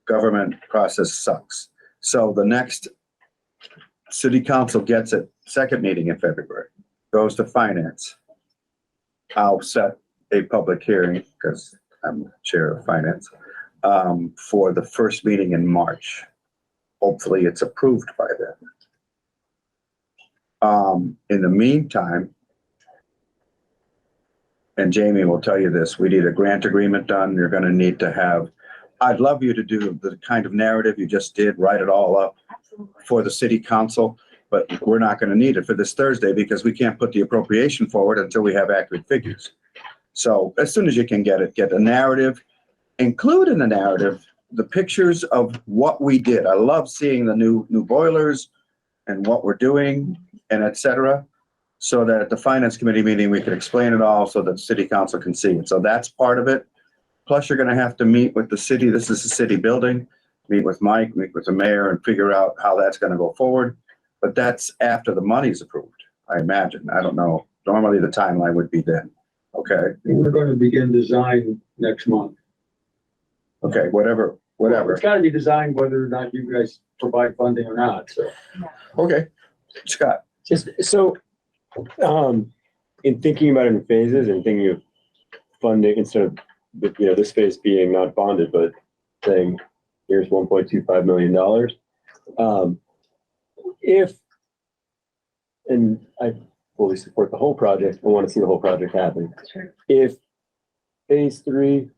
Government process sucks. So the next city council gets it, second meeting in February, goes to finance. I'll set a public hearing, because I'm chair of finance, for the first meeting in March. Hopefully it's approved by then. In the meantime, and Jamie will tell you this, we need a grant agreement done. You're gonna need to have, I'd love you to do the kind of narrative you just did, write it all up for the city council, but we're not gonna need it for this Thursday because we can't put the appropriation forward until we have accurate figures. So as soon as you can get it, get a narrative, include in the narrative the pictures of what we did. I love seeing the new boilers and what we're doing and et cetera, so that at the finance committee meeting, we can explain it all so that city council can see it. So that's part of it. Plus, you're gonna have to meet with the city. This is a city building. Meet with Mike, meet with the mayor, and figure out how that's gonna go forward. But that's after the money's approved, I imagine. I don't know. Normally, the timeline would be then. Okay, We're going to begin design next month. okay, whatever. It's got to be designed whether or not you guys provide funding or not, so. Okay, Scott. Just so, in thinking about it in phases and thinking of funding instead of, this phase being not bonded, but saying, here's $1.25 million. If, and I fully support the whole project, I want to see the whole project happen. If phase 3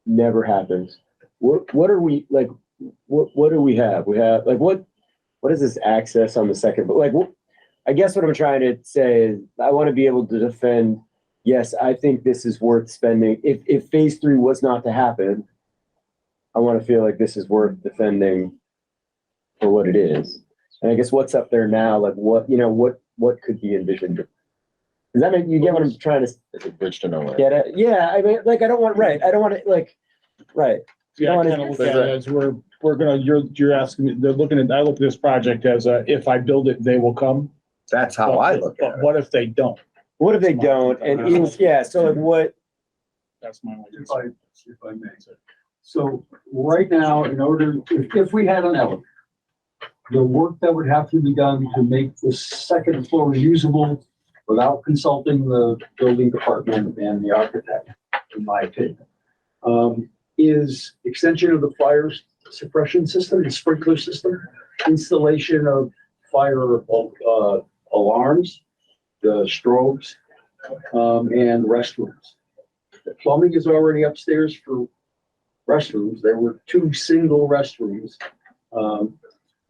never happens, what are we, like, what do we have? We have, like, what is this access on the second, but like, I guess what I'm trying to say is I want to be able to defend, yes, I think this is worth spending. If phase 3 was not to happen, I want to feel like this is worth defending for what it is. And I guess what's up there now, like what could be envisioned? Does that make, you get what I'm trying to It's a bridge to nowhere. get at? Yeah, I mean, like, I don't want to, like, right. Yeah, I wanna- kind of look at it as we're gonna, you're asking me, they're looking at, I look at this project as if I build it, they will come. That's how I look at But it. what if they don't? What if they don't? And so like what, That's my. If I may. So right now, in order, if we had an elevator, the work that would have to be done to make the second floor usable without consulting the building department and the architect, in my opinion, is extension of the fire suppression system, the sprinkler system, installation of fire alarms, the strobes, and restrooms. The plumbing is already upstairs for restrooms. There were 2 single restrooms.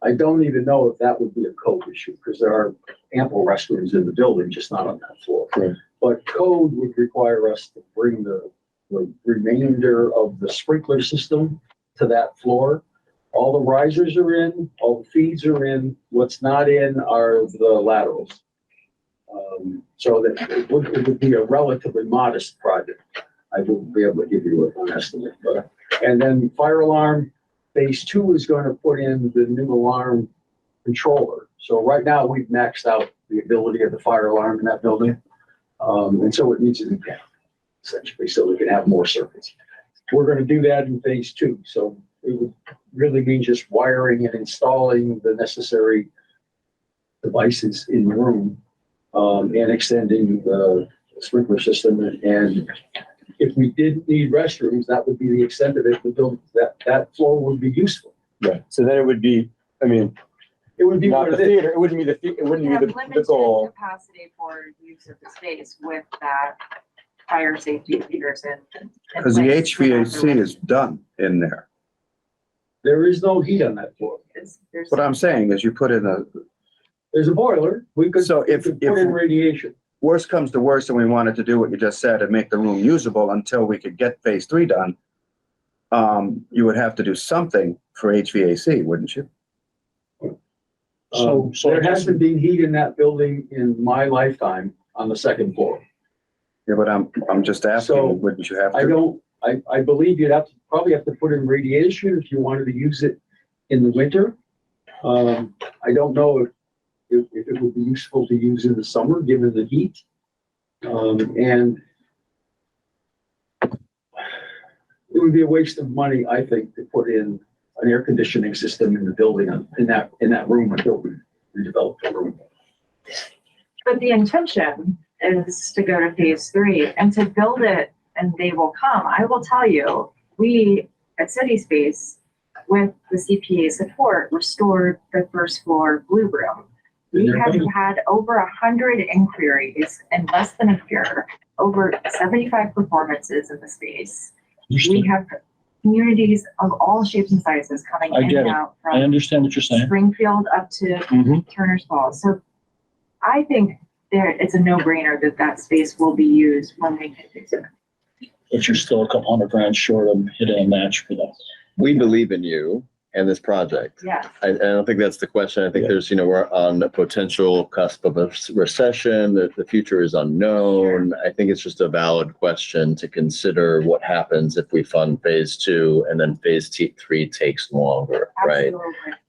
I don't even know if that would be a code issue because there are ample restrooms in the building, just not on that floor. Right. But code would require us to bring the remainder of the sprinkler system to that floor. All the risers are in, all the feeds are in. What's not in are the laterals. So that it would be a relatively modest project. I wouldn't be able to give you an estimate, but, and then fire alarm, phase 2 is going to put in the new alarm controller. So right now we've maxed out the ability of the fire alarm in that building. And so it needs to be down, essentially, so we can have more circuits. We're going to do that in phase 2. So it would really mean just wiring and installing the necessary devices in the room, and extending the sprinkler system. And if we didn't need restrooms, that would be the extent of it. The building, that floor would be useful. right, so then it would be, I mean, It would be not what the it is. theater, it wouldn't be it wouldn't be the goal. Capacity for use of the space with that fire safety features in. Because the HVAC is done in there. There is no heat on that floor. What I'm saying is you put in There's a boiler. We could, so if put in radiation. worst comes to worst and we wanted to do what you just said and make the room usable until we could get phase 3 done, you would have to do something for HVAC, wouldn't you? So I There guess- hasn't been heat in that building in my lifetime on the second floor. Yeah, but I'm just So, asking, wouldn't you have to? I believe you'd probably have to put in radiation if you wanted to use it in the winter. I don't know if it would be useful to use in the summer, given the heat. And it would be a waste of money, I think, to put in an air conditioning system in the building, in that room until we redevelop the room. But the intention is to go to phase 3 and to build it, and they will come. I will tell you, we at City Space, with the CPA support, restored the first floor blue room. We have had over 100 inquiries in less than a year, over 75 performances in the space. We have communities of all shapes and sizes coming in and out I from understand what you're saying. Springfield up to Turner's Falls. So I think it's a no-brainer that that space will be used when we get it. But you're still a couple $100,000 short of hitting a match for that. We believe in you and this project. Yes. I don't think that's the question. I think there's, we're on the potential cusp of a recession, that the future is unknown. I think it's just a valid question to consider what happens if we fund phase 2 and then phase 3 takes longer, right?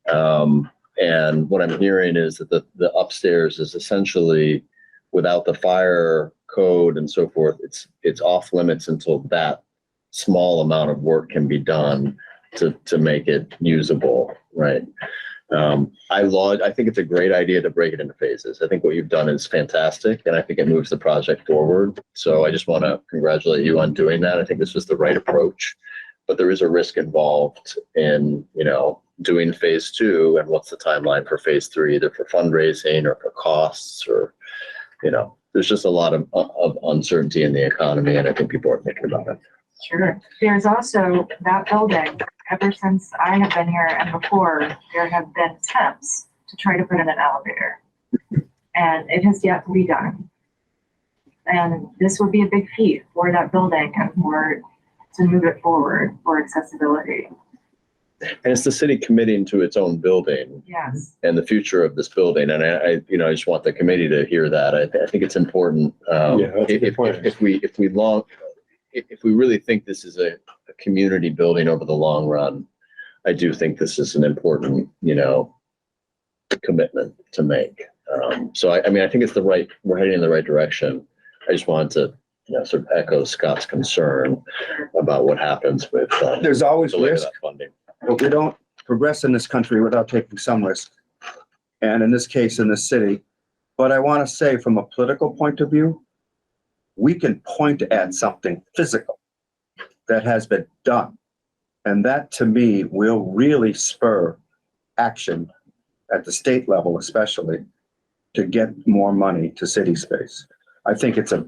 Absolutely. And what I'm hearing is that the upstairs is essentially, without the fire code and so forth, it's off limits until that small amount of work can be done to make it usable, right? I think it's a great idea to break it into phases. I think what you've done is fantastic, and I think it moves the project forward. So I just want to congratulate you on doing that. I think this was the right approach, but there is a risk involved in, doing phase 2, and what's the timeline for phase 3, either for fundraising or for costs, or, there's just a lot of uncertainty in the economy, and I think people are thinking about it. Sure. There's also that building, ever since I have been here and before, there have been attempts to try to put in an elevator. And it has yet to be done. And this would be a big feat for that building and to move it forward for accessibility. And it's the city committing to its own building. Yes. And the future of this building. And I just want the committee to hear that. I think it's important. If we really think this is a community building over the long run, I do think this is an important, commitment to make. So I think we're heading in the right direction. I just wanted to, sort of echo Scott's concern about what happens with. There's always risk, funding. but we don't progress in this country without taking some risk. And in this case, in the city. But I want to say, from a political point of view, we can point at something physical that has been done. And that, to me, will really spur action at the state level, especially, to get more money to City Space. I think it's a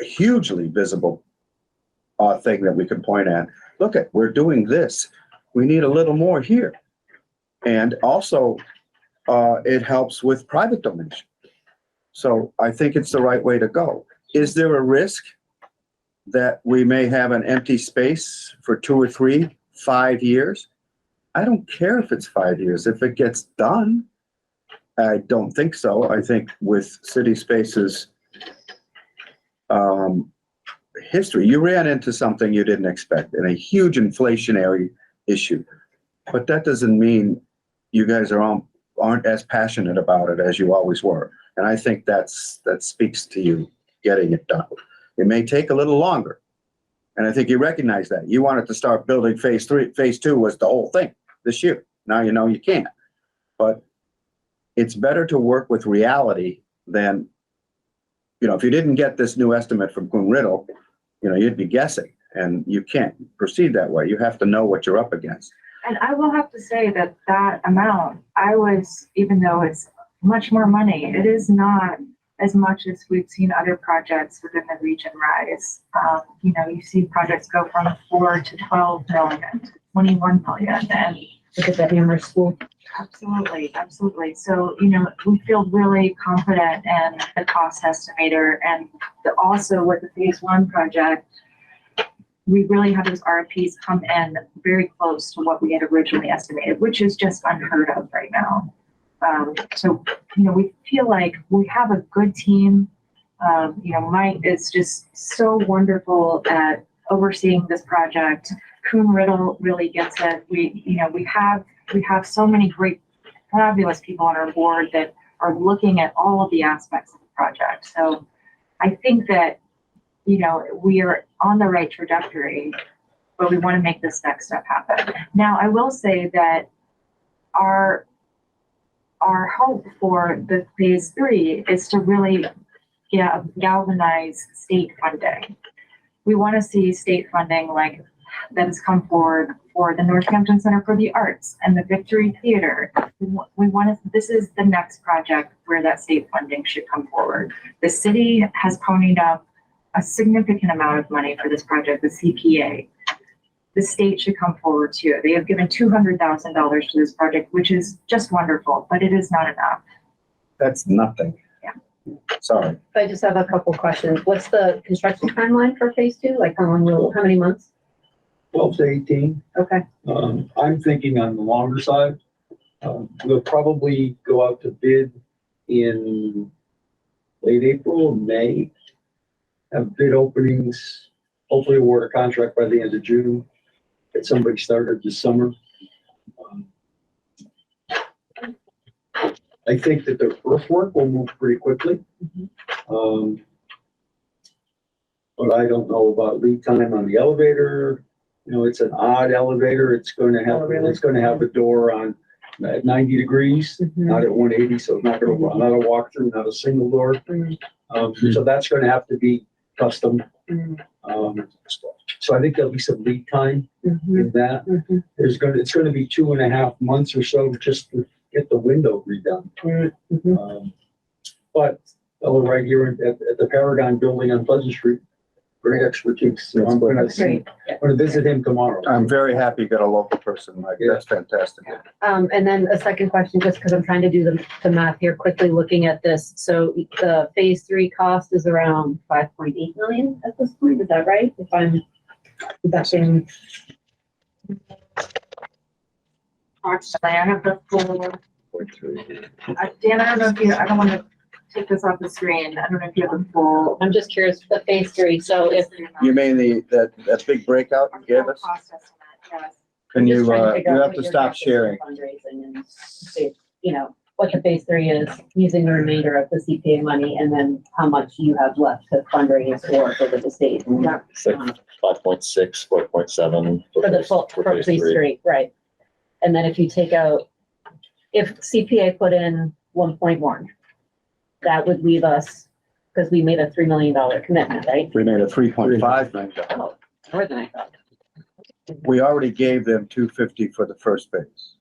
hugely visible thing that we can point at. Look we're doing this. We need a little more here. And also, it helps with private donation. So I think it's the right way to go. Is there a risk that we may have an empty space for 2 or 3, 5 years? I don't care if it's 5 years. If it gets done, I don't think so. I think with City Space's history, you ran into something you didn't expect, and a huge inflationary issue. But that doesn't mean you guys aren't as passionate about it as you always were. And I think that speaks to you getting it done. It may take a little longer. And I think you recognize that. You wanted to start building phase 3. Phase 2 was the whole thing this year. Now you know you can't. But it's better to work with reality than, if you didn't get this new estimate from Kuhn Riddle, you'd be guessing. And you can't proceed that way. You have to know what you're up against. And I will have to say that amount, even though it's much more money, it is not as much as we've seen other projects within the region rise. You see projects go from 4 to 12 million, to 21 million, and Look at the Amherst School. absolutely. So, we feel really confident in the cost estimator, and also with the phase 1 project, we really have those RFPs come in very close to what we had originally estimated, which is just unheard of right now. So, we feel like we have a good team. Mike is just so wonderful at overseeing this project. Kuhn Riddle really gets it. We have so many great, fabulous people on our board that are looking at all of the aspects of the project. So I think that, we are on the right trajectory, but we want to make this next step happen. Now, I will say that our hope for the phase 3 is to really galvanize state funding. We want to see state funding like that has come forward for the Northampton Center for the Arts and the Victory Theater. We want to, this is the next project where that state funding should come forward. The city has ponied up a significant amount of money for this project, the CPA. The state should come forward too. They have given $200,000 to this project, which is just wonderful, but it is not enough. That's nothing. Yeah. Sorry. I just have a couple questions. What's the construction timeline for phase two? Like how many months? 12 to 18. Okay. I'm thinking on the longer side. We'll probably go out to bid in late April, May. Have bid openings, hopefully award a contract by the end of June. Get somebody started this summer. I think that the earthwork will move pretty quickly. But I don't know about lead time on the elevator. You know, it's an odd elevator. It's going to have a door on at 90 degrees, not at 180. So it's not a walkthrough, not a single door. So that's going to have to be custom. So I think there'll be some lead time in that. It's going to be 2.5 months or so just to get the window redone. But right here at the Paragon building on Pleasant Street, great expertise. So I'm going to visit him tomorrow. I'm very happy you got a local person, Mike. That's fantastic. And then a second question, just because I'm trying to do the math here quickly, looking at this. So the phase three cost is around 5.8 million at this point. Is that right? If I'm deducting. Actually, I have the full. Dan, I don't know if you, I don't want to take this off the screen. I don't know if you have the full. I'm just curious, the phase three. So if You mean that big breakout you gave us? Cost estimate, yes. Can I'm you, just trying to figure out have what to your stop guess is sharing. for fundraising and see, you know, what the phase three is, using the remainder of the CPA money, and then how much you have left to fundraise or go to the state. Yeah. It's like 5.6, 4.7. For the full, for phase three, right. And then if you take out, if CPA put in 1.1, that would leave us, because we made a $3 million commitment, right? We made a $3.5 million. Oh, more than I thought. We already gave them $250 for the first phase.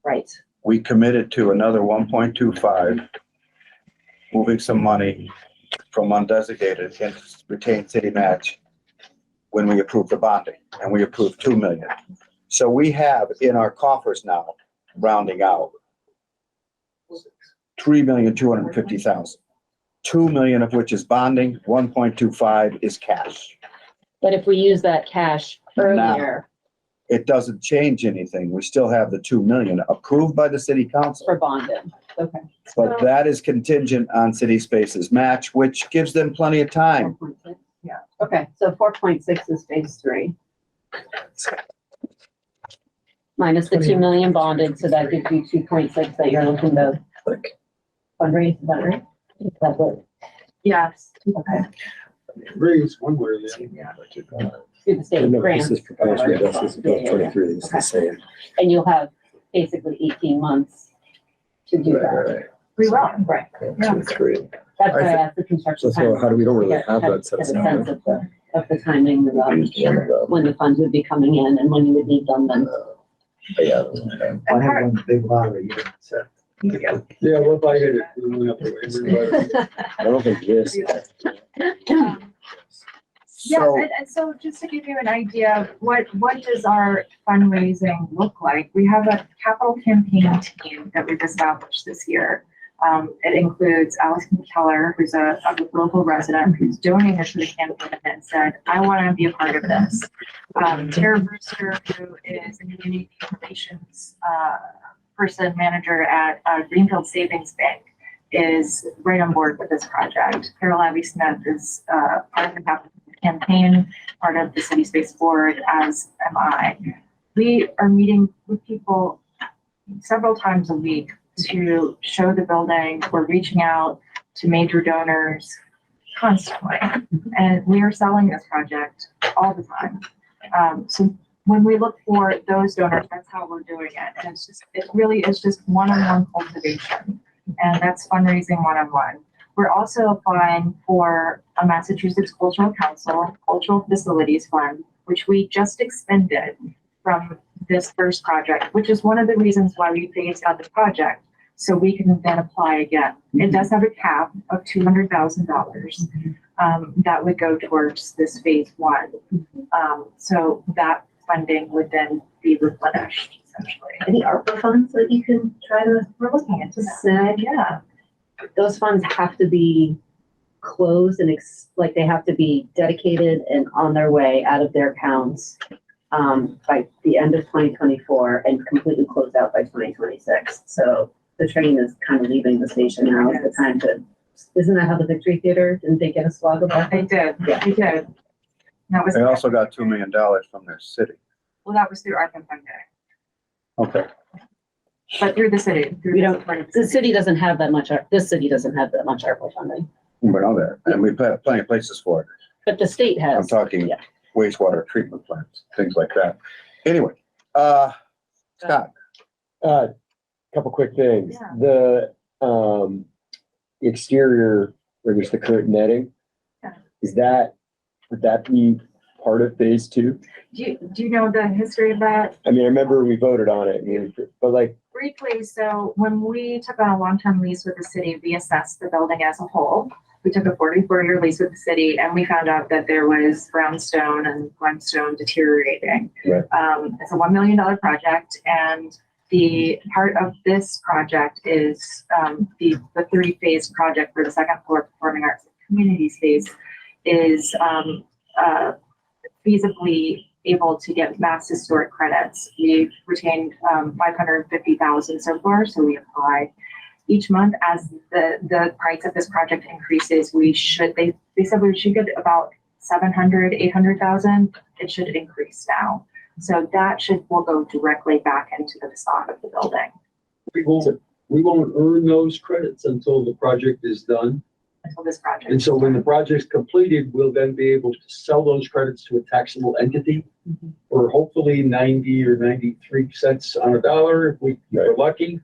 Right. We committed to another 1.25, moving some money from undesignated into retained city match when we approved the bonding, and we approved 2 million. So we have in our coffers now, rounding out, 3,250,000. 2 million of which is bonding, 1.25 is cash. But if we use that cash earlier It doesn't change anything. We still have the 2 million approved by the city council. for bonding, okay. But that is contingent on City Spaces match, which gives them plenty of time. 4.6? Yeah, okay, so 4.6 is phase three. Minus the 2 million bonded, so that gives you 2.6 that you're looking to fundraise, is that right? That's it, Yes. okay. Raise one way or the other. Through the state grant. This is proposed, yeah, this is about 23, it's the same. And you'll have basically 18 months to do that. We will. Right. 2, 3. That's why I asked the construction. So how do we don't really timeline, to have get that set a aside? sense of the timing of when the funds would be coming in and when you would need them then. Yeah. I have one big lottery, you didn't say. Yeah, what if I hit it? We went up there. I don't think this. Yeah, So, and so just to give you an idea of what does our fundraising look like? We have a capital campaign team that we've established this year. It includes Allison Keller, who's a local resident who's donated to the campaign and said, I want to be a part of this. Tara Brewster, who is a community relations manager at Greenfield Savings Bank, is right on board with this project. Carol Abbey Smith is part of the campaign, part of the City Space Board, as am I. We are meeting with people several times a week to show the building. We're reaching out to major donors constantly, and we are selling this project all the time. So when we look for those donors, that's how we're doing it. And it really is just one-on-one cultivation, and that's fundraising one-on-one. We're also applying for a Massachusetts Cultural Council Cultural Facilities Fund, which we just expended from this first project, which is one of the reasons why we phased out the project, so we can then apply again. It does have a cap of $200,000 that would go towards this phase one. So that funding would then be replenished essentially. Any ARPA funds that you can try to, We're looking into that. snag? Yeah. Those funds have to be closed and like they have to be dedicated and on their way out of their accounts by the end of 2024 and completely closed out by 2026. So the train is kind of leaving the station now. Is the time to, isn't that how the Victory Theater, didn't they get a slug of that? They did, Yeah. they did. That was, They also got $2 million from their city. well, that was through ARPA funding, Okay. but through the city. We don't, the city doesn't have that much, this city doesn't have that much ARPA funding, We know that, and we have plenty of places for it. but the state has. I'm talking Yeah. wastewater treatment plants, things like that. Anyway, Scott, Couple quick things. Yeah. The exterior where there's the current netting, Yeah. would that be part of phase two? Do you know the history of that? I mean, I remember we voted on it, I mean, but like, Briefly, so when we took on a long-term lease with the city, we assessed the building as a whole. We took a 44-year lease with the city and we found out that there was brownstone and limestone deteriorating. Right. It's a $1 million project, and the part of this project is the 3-phase project for the second floor performing arts and community space is feasibly able to get mass historic credits. We've retained $550,000 so far, so we apply each month as the price of this project increases. They said we should get about 700, 800,000. It should increase now. So that will go directly back into the facade of the building. We won't earn those credits until the project is done. Until this project. And so when the project's completed, we'll then be able to sell those credits to a taxable entity for hopefully 90 or 93 cents on a dollar if we're lucky.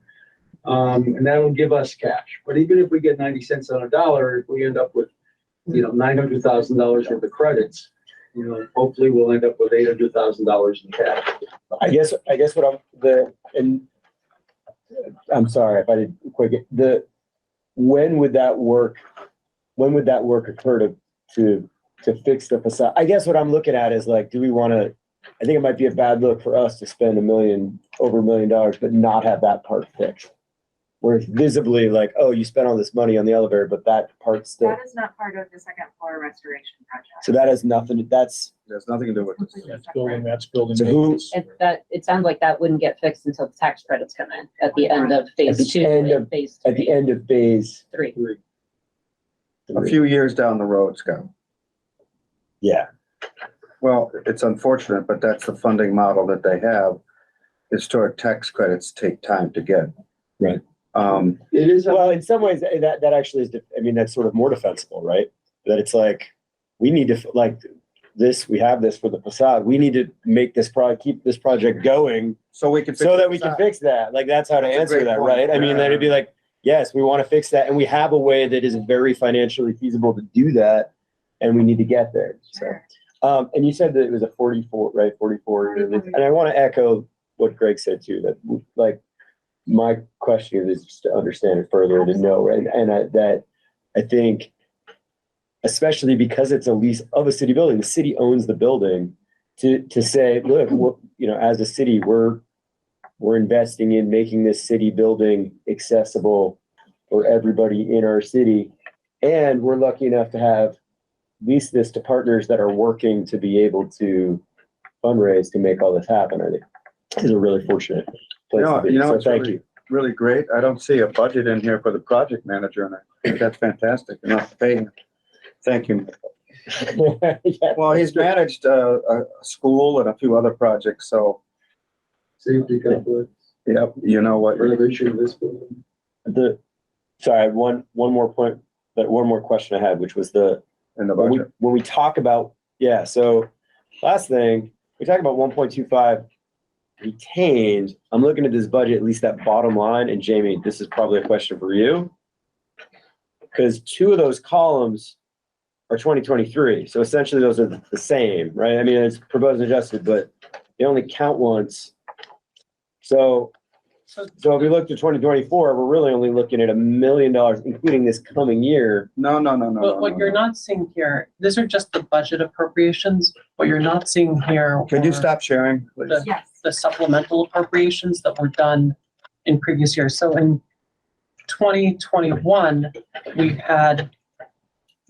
And that'll give us cash. But even if we get 90 cents on a dollar, if we end up with, $900,000 worth of credits, hopefully we'll end up with $800,000 in cash. I guess I'm sorry if I didn't quite get when would that work occur to fix the facade? I guess what I'm looking at is like, do we want to, I think it might be a bad look for us to spend over $1 million, but not have that part fixed. Where it's visibly like, oh, you spent all this money on the elevator, but that part's still. That is not part of the second floor restoration project. So that has nothing, there's nothing to do with this. Completely That's separate. building. So who- It sounds like that wouldn't get fixed until the tax credits come in at the end of At phase the two end and of- phase at the end of phase 3. A few years down the road, Scott. Yeah. Well, it's unfortunate, but that's the funding model that they have. Historic tax credits take time to get. Right. It is, Well, in some ways that actually is, that's sort of more defensible, right? That it's like, we need to we have this for the facade. We need to make this keep this project going so we can. so that we can fix that. Like, that's how to That's a answer great that, point. right? I mean, then it'd be like, yes, we want to fix that. And we have a way that is very financially feasible to do that. And we need to get there. So, Sure. and you said that it was a 44, right? 44. And I want to echo what Greg said too, that like, my question is just to understand it further and to know, right? And I think, especially because it's a lease of a city building, the city owns the building. To say, look, as a city, we're investing in making this city building accessible for everybody in our city, and we're lucky enough to have leased this to partners that are working to be able to fundraise to make all this happen. I think this is a really fortunate place to be. So It's thank really, you. really great. I don't see a budget in here for the project manager, and I think that's fantastic. Enough to pay him. Thank you. Yeah. Well, he's managed a school and a few other projects, so, safety complex, yep, you know what. renovation of this building. Sorry, one more point, but one more question I had, which was In the budget. when we talk about, so last thing, we talk about 1.25 retained. I'm looking at this budget, at least that bottom line, and Jamie, this is probably a question for you. because two of those columns are 2023. So essentially those are the same, right? I mean, it's proposed and adjusted, but they only count once. So if we look to 2024, we're really only looking at $1 million, including this coming year. No. What you're not seeing here, these are just the budget appropriations. What you're not seeing here. Can you are stop sharing, please? the- Yes. The supplemental appropriations that were done in previous years. So in 2021, we had,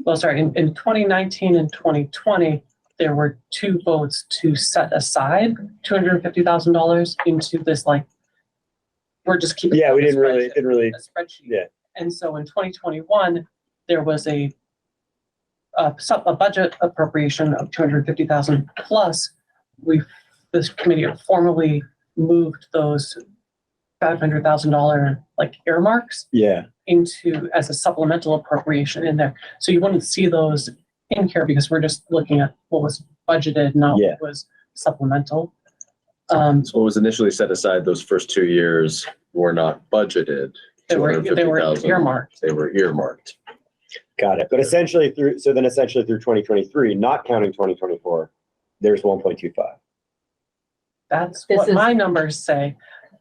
in 2019 and 2020, there were two votes to set aside $250,000 into this, like, we're just keeping. Yeah, we a didn't spreadsheet. really, A spreadsheet. yeah. And so in 2021, there was a budget appropriation of 250,000 plus this committee formally moved those $500,000 like earmarks Yeah. into as a supplemental appropriation in there. So you wouldn't see those in here because we're just looking at what was budgeted, not Yeah. what was supplemental. So what was initially set aside those first 2 years were not budgeted. They were 250,000. earmarked. They were earmarked. Got it. But essentially through 2023, not counting 2024, there's 1.25. That's This what is- my numbers say,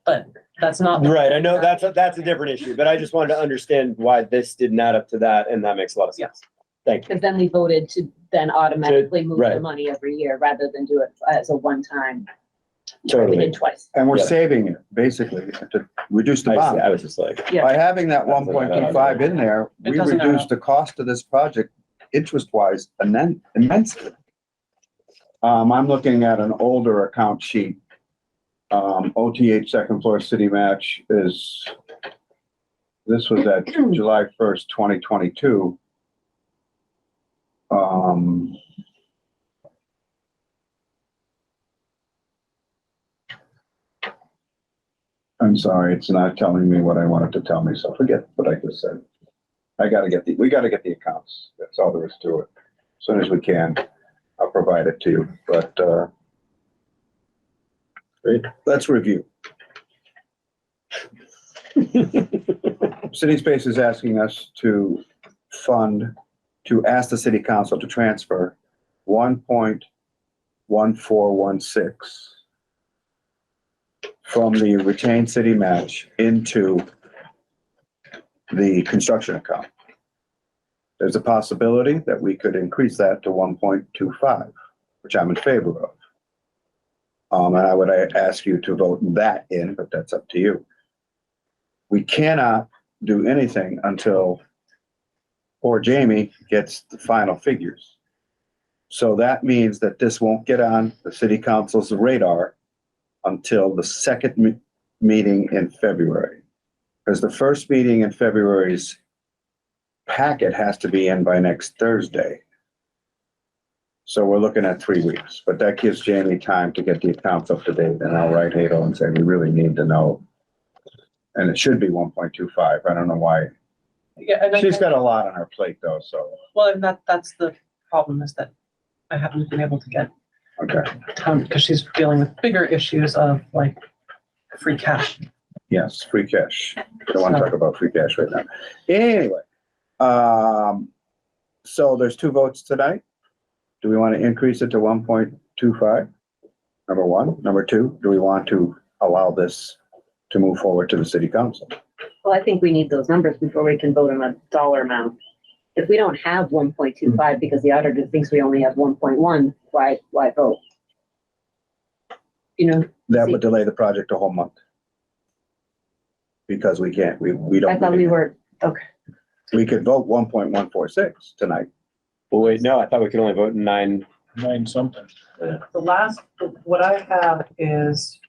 but that's not. Right. I know that's a different issue, but I just wanted to understand why this didn't add up to that. And that makes a lot of sense. Thank you. Because then we voted to then automatically move the right. money every year rather than do it as a one-time. We Totally. did twice. And we're Yeah. saving it, basically, to reduce the bond. I was just like, Yeah. By having that 1.25 in there, It we doesn't add reduced up. the cost of this project interest-wise immensely. I'm looking at an older account sheet. OTH second floor city match this was at July 1st, 2022. I'm sorry, it's not telling me what I wanted to tell me, so forget what I just said. We gotta get the accounts. That's all there is to it. As soon as we can, I'll provide it to you, but, Great. let's review. City Space is asking us to ask the city council to transfer 1.1416 from the retained city match into the construction account. There's a possibility that we could increase that to 1.25, which I'm in favor of. And I would ask you to vote that in, but that's up to you. We cannot do anything until poor Jamie gets the final figures. So that means that this won't get on the city council's radar until the second meeting in February. Because the first meeting in February's packet has to be in by next Thursday. So we're looking at 3 weeks, but that gives Jamie time to get the accounts up to date, and I'll write Hadel and say, we really need to know. And it should be 1.25. I don't know why. Yeah, and She's got a lot on her plate though, so, well, and that's the problem is that I haven't been able to get okay. time because she's dealing with bigger issues of like free cash. Yes, free cash. Don't want to talk about free cash right now. Anyway, so there's 2 votes tonight. Do we want to increase it to 1.25? Number one. Number two, do we want to allow this to move forward to the city council? Well, I think we need those numbers before we can vote on a dollar amount. If we don't have 1.25 because the auditor thinks we only have 1.1, why vote? You know, That would delay the project a whole month. Because we can't, we don't. I thought we were, okay. We could vote 1.146 tonight. well, wait, no, I thought we could only vote 9. 9 something. What I have is,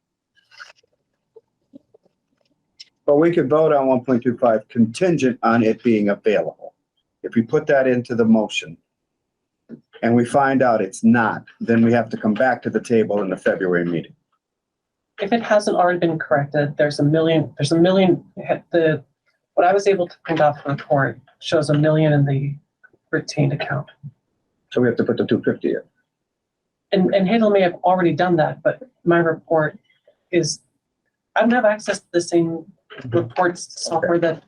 But we could vote on 1.25 contingent on it being available. If we put that into the motion and we find out it's not, then we have to come back to the table in the February meeting. if it hasn't already been corrected, there's a million, what I was able to print off the report shows $1 million in the retained account. So we have to put the 250 in. And Hadel may have already done that, but my report is, I don't have access to the same reports software that,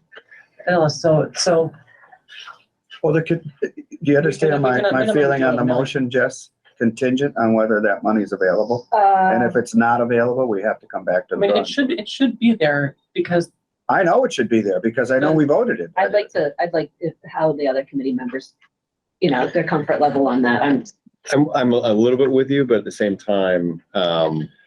so Well, do you understand my feeling on the motion, Jess? Contingent on whether that money is available? And if it's not available, we have to come back to I the mean, drawing. it should be there because I know it should be there because I know we voted it. I'd like how the other committee members, their comfort level on that. I'm a little bit with you, but at the same time,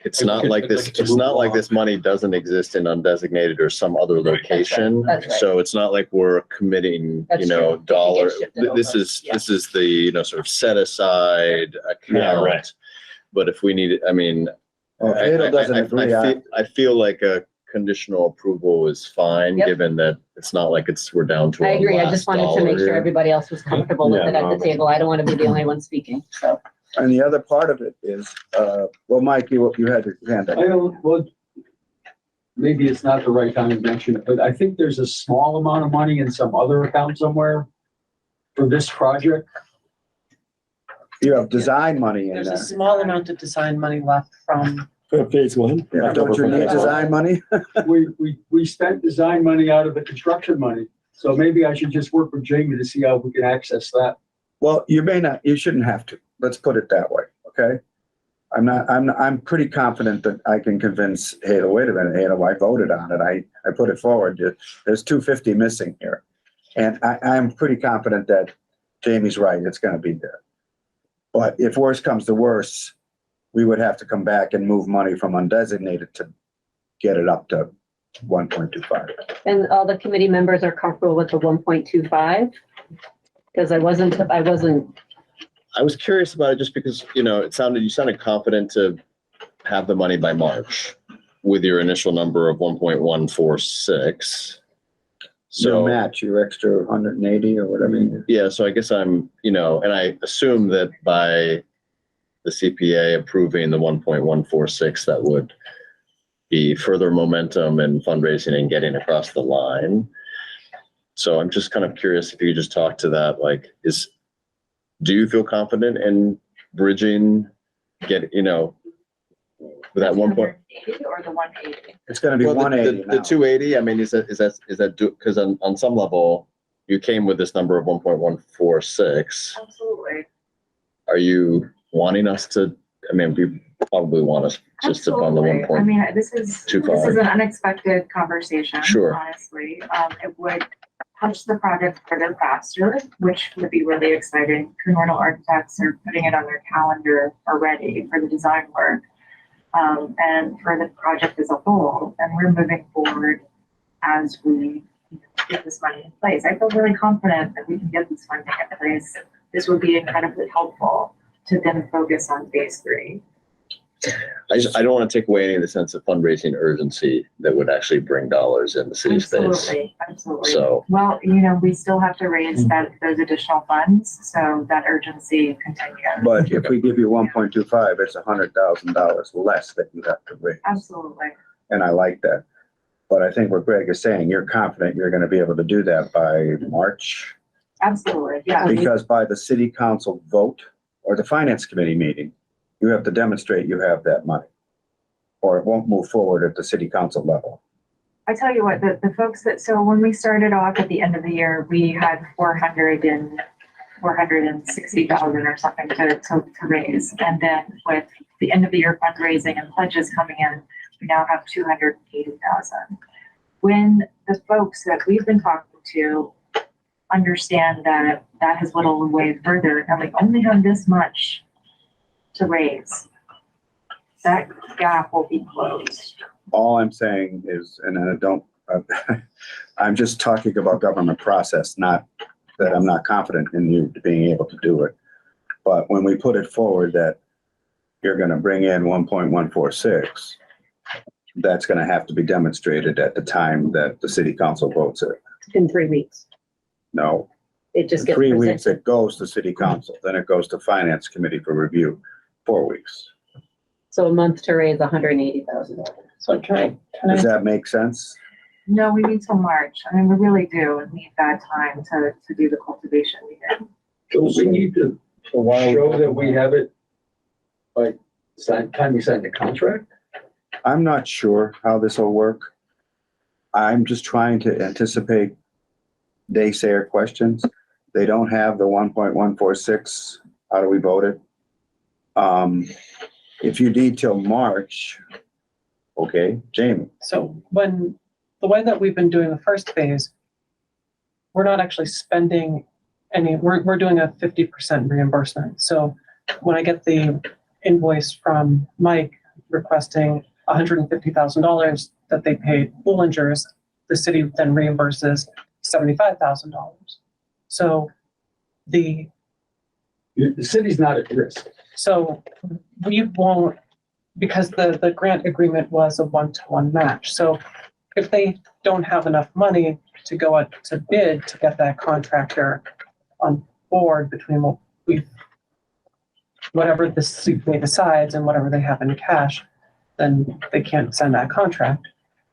it's not like this money doesn't exist in undesignated or some other location. That's right. So it's not like we're committing, That's true. dollar. It can get shifted This over. is, Yeah. this is the, sort of set aside Yeah, right. account. But if we need it, I mean, Well, if Adel doesn't agree, I feel like a conditional approval is fine, Yep. given that it's not like we're down to I our agree. I just last wanted to make dollar sure here. everybody else was comfortable with Yeah, it at no, the table. I don't want to be the only one speaking, so. And the other part of it is, well, Mike, you had your hand up. Well, maybe it's not the right time to mention it, but I think there's a small amount of money in some other account somewhere for this project. You have design money in there's a there. small amount of design money left from, Phase one. Yeah, don't you need design money? We spent design money out of the construction money. So maybe I should just work with Jamie to see how we can access that. Well, you shouldn't have to. Let's put it that way, okay? I'm pretty confident that I can convince Hadel, wait a minute, Hadel, I voted on it. I put it forward. There's 250 missing here. And I'm pretty confident that Jamie's right. It's gonna be there. But if worse comes to worse, we would have to come back and move money from undesignated to get it up to 1.25. And all the committee members are comfortable with the 1.25? Because I wasn't. I was curious about it just because, you sounded confident to have the money by March with your initial number of 1.146. So So, match your extra 180 or whatever. yeah, so I guess and I assume that by the CPA approving the 1.146, that would be further momentum and fundraising and getting across the line. So I'm just kind of curious if you could just talk to that, do you feel confident in bridging, with that 180 or the 180? It's gonna be Well, 180 the now. 280, I mean, is that because on some level, you came with this number of 1.146. Absolutely. Are you wanting us to, you probably want us just to fund the Absolutely. 1.25. I mean, this is an unexpected conversation, Sure. honestly. It would push the project further faster, which would be really exciting. Communal architects are putting it on their calendar already for the design work. And for the project as a whole, and we're moving forward as we get this money in place. I feel really confident that we can get this funding in place. This would be incredibly helpful to then focus on phase 3. I don't want to take away any of the sense of fundraising urgency that would actually bring dollars in the city space. Absolutely. So, Well, we still have to raise those additional funds, so that urgency continues. But if we give you 1.25, it's $100,000 less that you have to raise. Absolutely. And I like that. But I think what Greg is saying, you're confident you're gonna be able to do that by March? Absolutely, yeah. Because by the city council vote or the finance committee meeting, you have to demonstrate you have that money. Or it won't move forward at the city council level. I tell you what, the folks so when we started off at the end of the year, we had 460,000 or something to raise. And then with the end of the year fundraising and pledges coming in, we now have 280,000. When the folks that we've been talking to understand that has whittled away further, and we only have this much to raise, that gap will be closed. All I'm saying is, and I don't, I'm just talking about government process, not that I'm not confident in you being able to do it. But when we put it forward that you're gonna bring in 1.146, that's gonna have to be demonstrated at the time that the city council votes it. In 3 weeks. No, It just in gets 3 weeks, presented. it goes to city council, then it goes to finance committee for review, 4 weeks. So a month to raise $180,000. so can Does I, that make sense? No, we need till March. I mean, we really do and need that time to do the cultivation needed. So we need to show that we have it by time we sign the contract. I'm not sure how this will work. I'm just trying to anticipate naysayer questions. They don't have the 1.146. How do we vote it? If you need till March, okay, Jamie. So when, the way that we've been doing the first phase, we're not actually spending any, we're doing a 50% reimbursement. So when I get the invoice from Mike requesting $150,000 that they paid Boolingers, the city then reimburses $75,000. So the city's not at risk. So we won't, because the grant agreement was a 1-to-1 match. So if they don't have enough money to go out to bid to get that contractor on board between what whatever the CPA decides and whatever they have in cash, then they can't send that contract.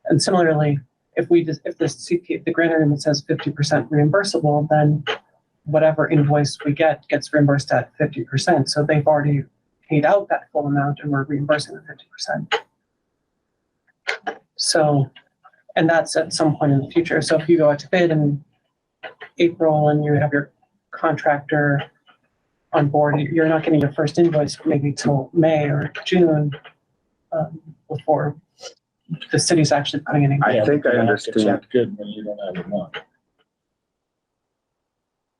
And similarly, if the CPA, the grant agreement says 50% reimbursable, then whatever invoice we get gets reimbursed at 50%. So they've already paid out that full amount and we're reimbursing the 50%. So, and that's at some point in the future. So if you go out to bid in April and you have your contractor on board, you're not getting your first invoice maybe till May or June before the city's actually putting any. I think I understand. Good when you don't have the money.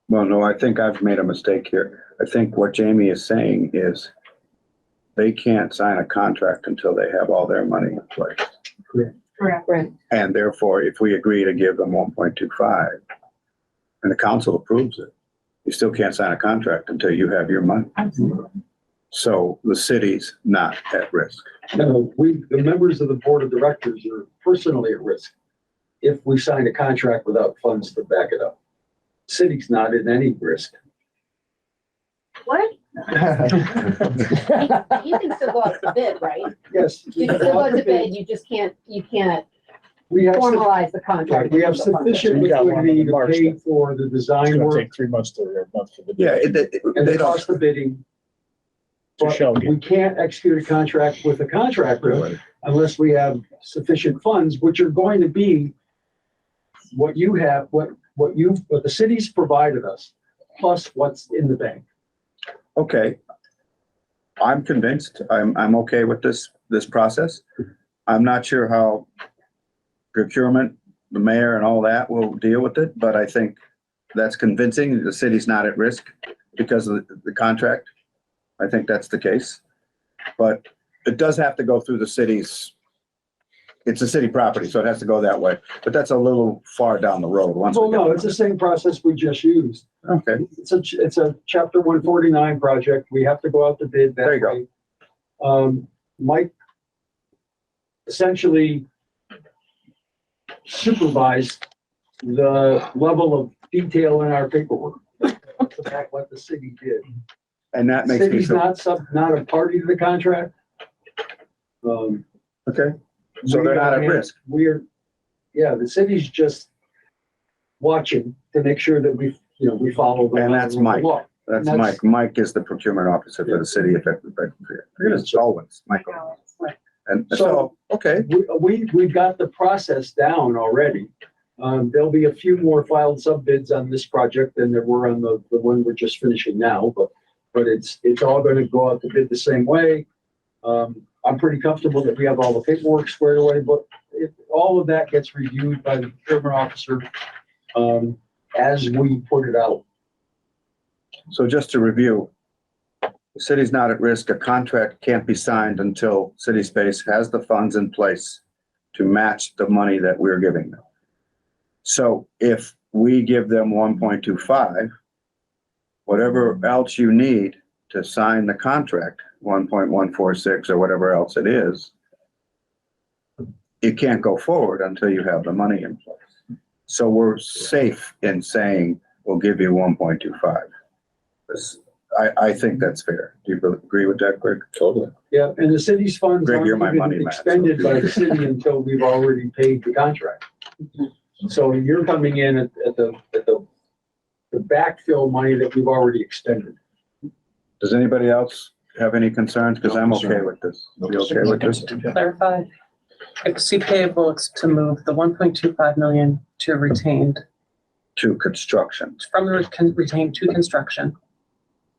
Well, no, I think I've made a mistake here. I think what Jamie is saying is they can't sign a contract until they have all their money in place. Correct. Right. And therefore, if we agree to give them 1.25 and the council approves it, you still can't sign a contract until you have your money. Absolutely. So the city's not at risk. No, the members of the board of directors are personally at risk if we sign a contract without funds to back it up. City's not at any risk. What? You can still go out to bid, right? Yes. You can still go out to bid, you just can't, We have, formalize the contract. we have sufficient We got one liquidity in to March pay then. for the It's design gonna work take 3 months or a month for the. Yeah, and they the don't, cost of bidding. To But show we you. can't execute a contract with a contractor unless we have sufficient funds, which are going to be what you have, what the city's provided us, plus what's in the bank. okay. I'm convinced. I'm okay with this process. I'm not sure how procurement, the mayor and all that will deal with it, but I think that's convincing. The city's not at risk because of the contract. I think that's the case. But it does have to go through the city's, it's a city property, so it has to go that way. But that's a little far down the road. Once Well, we get no, the it's the same process we just used. money. Okay, It's a chapter 149 project. We have to go out to bid that There you go. way. Mike essentially supervised the level of detail in our paperwork. That's about what the city did. and that makes me City's feel, not a party to the contract. okay, so they're not at risk. The city's just watching to make sure that we follow the. And that's Mike. law. That's That's- Mike. Mike is the procurement officer for the city effective. It's always Michael. And so, okay, We've got the process down already. There'll be a few more filed sub bids on this project than there were on the one we're just finishing now, but it's all gonna go out to bid the same way. I'm pretty comfortable that we have all the paperwork squared away, but all of that gets reviewed by the procurement officer, as we put it out. so just to review, the city's not at risk. A contract can't be signed until City Space has the funds in place to match the money that we're giving them. So if we give them 1.25, whatever else you need to sign the contract, 1.146 or whatever else it is, it can't go forward until you have the money in place. So we're safe in saying we'll give you 1.25. I think that's fair. Do you agree with that, Greg? Totally. Yeah, and the city's funds Greg, aren't you're my even money man, so- expended by the city until we've already paid the contract. So you're coming in at the backfill money that we've already expended. Does anybody else have any concerns? Because I'm okay with this. You okay with this? To clarify, if CPA votes to move the 1.25 million to retained, to construction. from the retained to construction.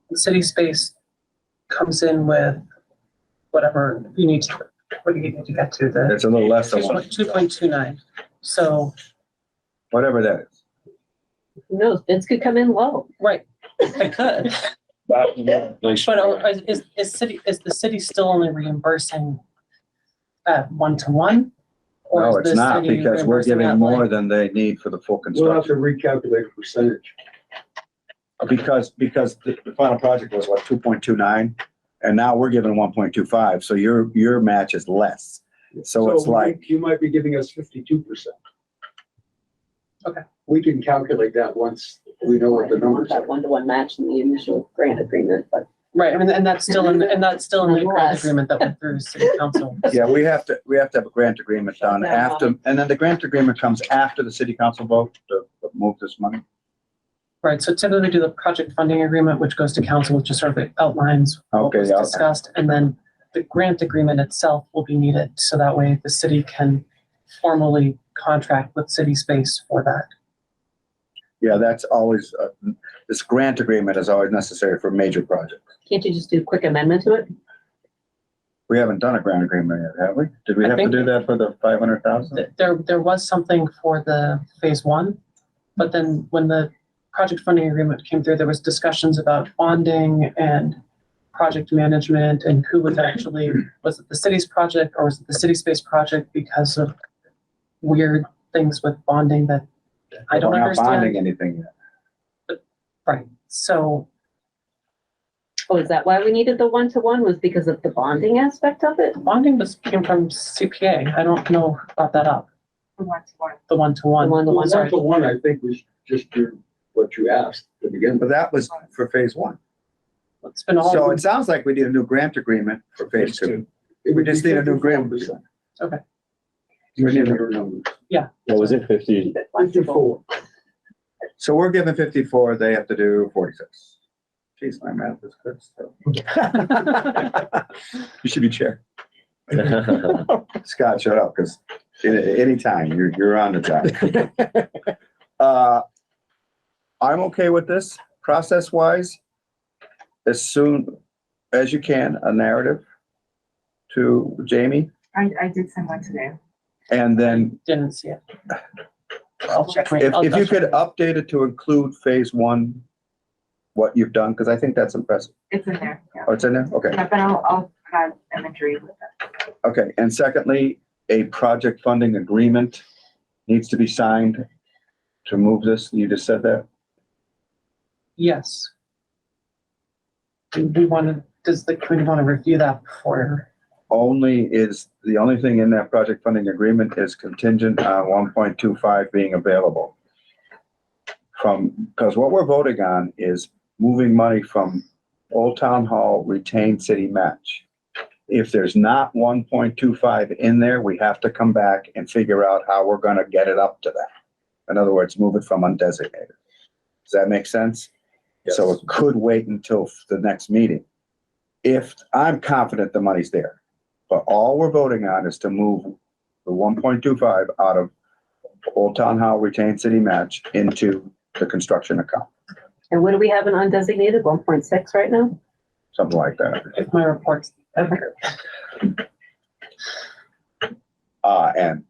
The city space comes in with whatever you need to, what do you need to get to the It's a little less than one, 2.29. So, whatever that is. Who knows, bids could come in low. right, I could. But is the city still only reimbursing at 1-to-1? Or No, is it's the not, city because we're reimbursing giving at, more like- than they need for the full We'll have to construction. recalculate a percentage. Because the final project was what, 2.29? And now we're giving 1.25, so your match is less. So it's like, You might be giving us 52%. Okay. We can calculate that once we know what the numbers are. That one-to-one match in the initial grant agreement, but Right, I mean, and that's still in, the grant Nonetheless. agreement that went through city council. yeah, we have to have a grant agreement done after, and then the grant agreement comes after the city council vote to move this money. Right, so typically we do the project funding agreement, which goes to council, which just sort of outlines what Okay, was yeah. discussed, and then the grant agreement itself will be needed, so that way the city can formally contract with city space for that. Yeah, that's always, this grant agreement is always necessary for major projects. can't you just do a quick amendment to it? We haven't done a grant agreement yet, have we? Did we I have to think- do that for the 500,000? There was something for the phase one, but then when the project funding agreement came through, there was discussions about bonding and project management and who was actually, was it the city's project or was it the city space project because of weird things with bonding that I don't We're not bonding understand. anything yet. Right, so, Oh, is that why we needed the one-to-one, was because of the bonding aspect of it? bonding came from CPA. I don't know who brought that up, From 1-to-1. the one-to-one. The one-to-one, sorry. One, I think we should just do what you asked to begin But with. that was for phase one. It's been all. So it sounds like we need a new grant agreement for phase two. It would We just be need a new grant. 54%. Okay. You need your numbers. What was it, 50? 54. So we're giving 54, they have to do 46. Geez, my math is good still. You should be chair. Scott, shut up, because anytime you're on the job. I'm okay with this, process-wise. As soon as you can, a narrative to Jamie, I did send one today. and then Didn't see it. I'll check. if you could update it to include phase one, what you've done, because I think that's impressive. It's in there, yeah. Oh, it's in there? Okay. Yeah, but I'll have imagery with it. Okay, and secondly, a project funding agreement needs to be signed to move this. You just said that? Yes. We wanted, does the committee want to review that before? The only thing in that project funding agreement is contingent on 1.25 being available. Because what we're voting on is moving money from Old Town Hall retained city match. If there's not 1.25 in there, we have to come back and figure out how we're gonna get it up to that. In other words, move it from undesignated. Does that make sense? So it could wait until the next meeting. If, I'm confident the money's there, but all we're voting on is to move the 1.25 out of Old Town Hall retained city match into the construction account, And what do we have in undesignated, 1.6 right now? something like that. If my report's ever. And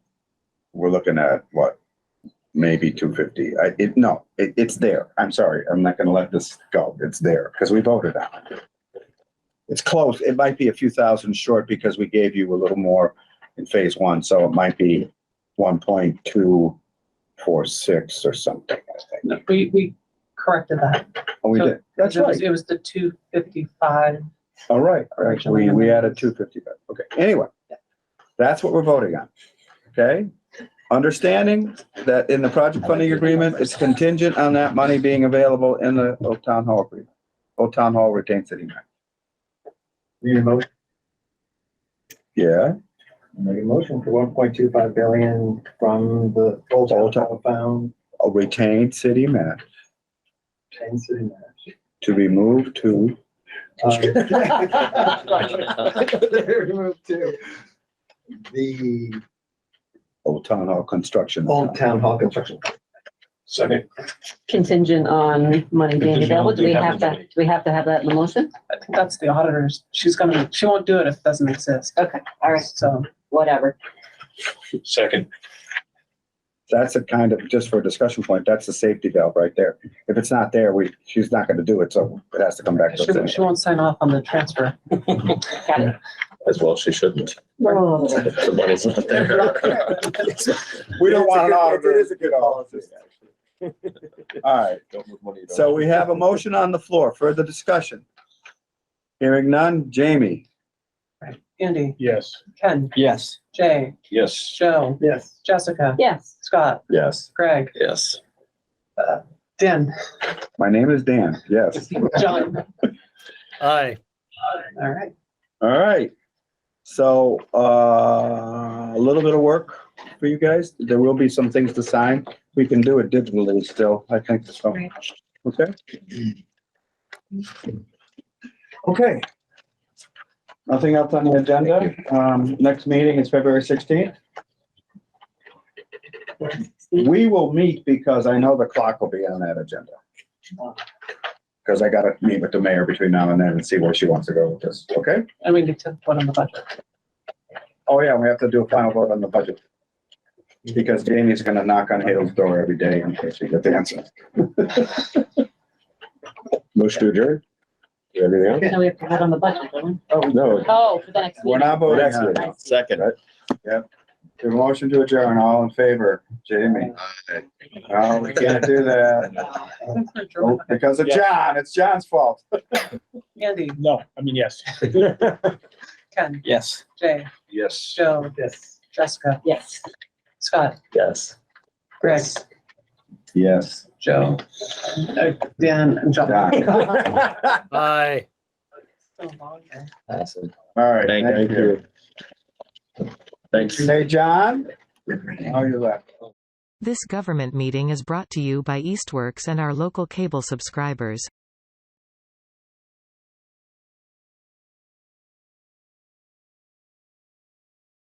we're looking at what, maybe 250. It's there. I'm sorry. I'm not gonna let this go. It's there because we voted on it. It's close. It might be a few thousand short because we gave you a little more in phase one, so it might be 1.246 or something, I think. No, we corrected that. Oh, we So did. That's right. It was the 255. All right. All right. We added 255. Okay. Anyway, that's what we're voting on. Okay? Understanding that in the project funding agreement, it's contingent on that money being available in the Old Town Hall agreement. Old Town Hall retained city match. Need a motion, Yeah. make a motion for 1.25 billion from the Old Town Found, A retained city match 10 city match. to be moved to, There we move to the Old Town Hall construction. Old Town Hall construction. Second. Contingent on money being available. Do we have to have that in the motion? I think that's the auditors. She won't do it if it doesn't exist. Okay, all right, So whatever. Second. That's a kind of, just for a discussion point, that's the safety valve right there. If it's not there, she's not gonna do it, so it has to come back to us. she won't sign off on the transfer. Got it. As well, she shouldn't. Oh. The money's not there. We don't want an It auditor. is a good policy, actually. All right, so we have a motion on the floor. Further discussion? Hearing none. Jamie? Andy, Yes. Ken, Yes. Jay, Yes. Joe, Yes. Jessica, Yes. Scott, Yes. Greg, Yes. Dan, My name is Dan. Yes. John. Aye. All right. All right. So, a little bit of work for you guys. There will be some things to sign. We can do it digitally still, I think so. Right. Okay? Okay. Nothing else on the agenda. Next meeting is February 16th. We will meet because I know the clock will be on that agenda. Because I gotta meet with the mayor between now and then and see where she wants to go with this, okay? And we need to put on the budget. Oh, yeah, we have to do a final vote on the budget. Because Jamie's gonna knock on Hadel's door every day until she gets the answer. Motion to adjourn? Anything else? Now we have to vote on the budget, don't we? Oh, no. Oh, for the next We're meeting. not voting Next on it. meeting. Second. The motion to adjourn, all in favor, Jamie? Oh, we can't do that. Oh, because of John, it's John's fault. Andy, No, I mean, yes. Ken, Yes. Jay, Yes. Joe, Yes. Jessica, Yes. Scott, Yes. Greg, Yes. Joe, Dan, and John. John. Aye. So long, eh? Awesome. All right, Thank thank you. Thanks. Hey, John? Oh, you left. This government meeting is brought to you by Eastworks and our local cable subscribers.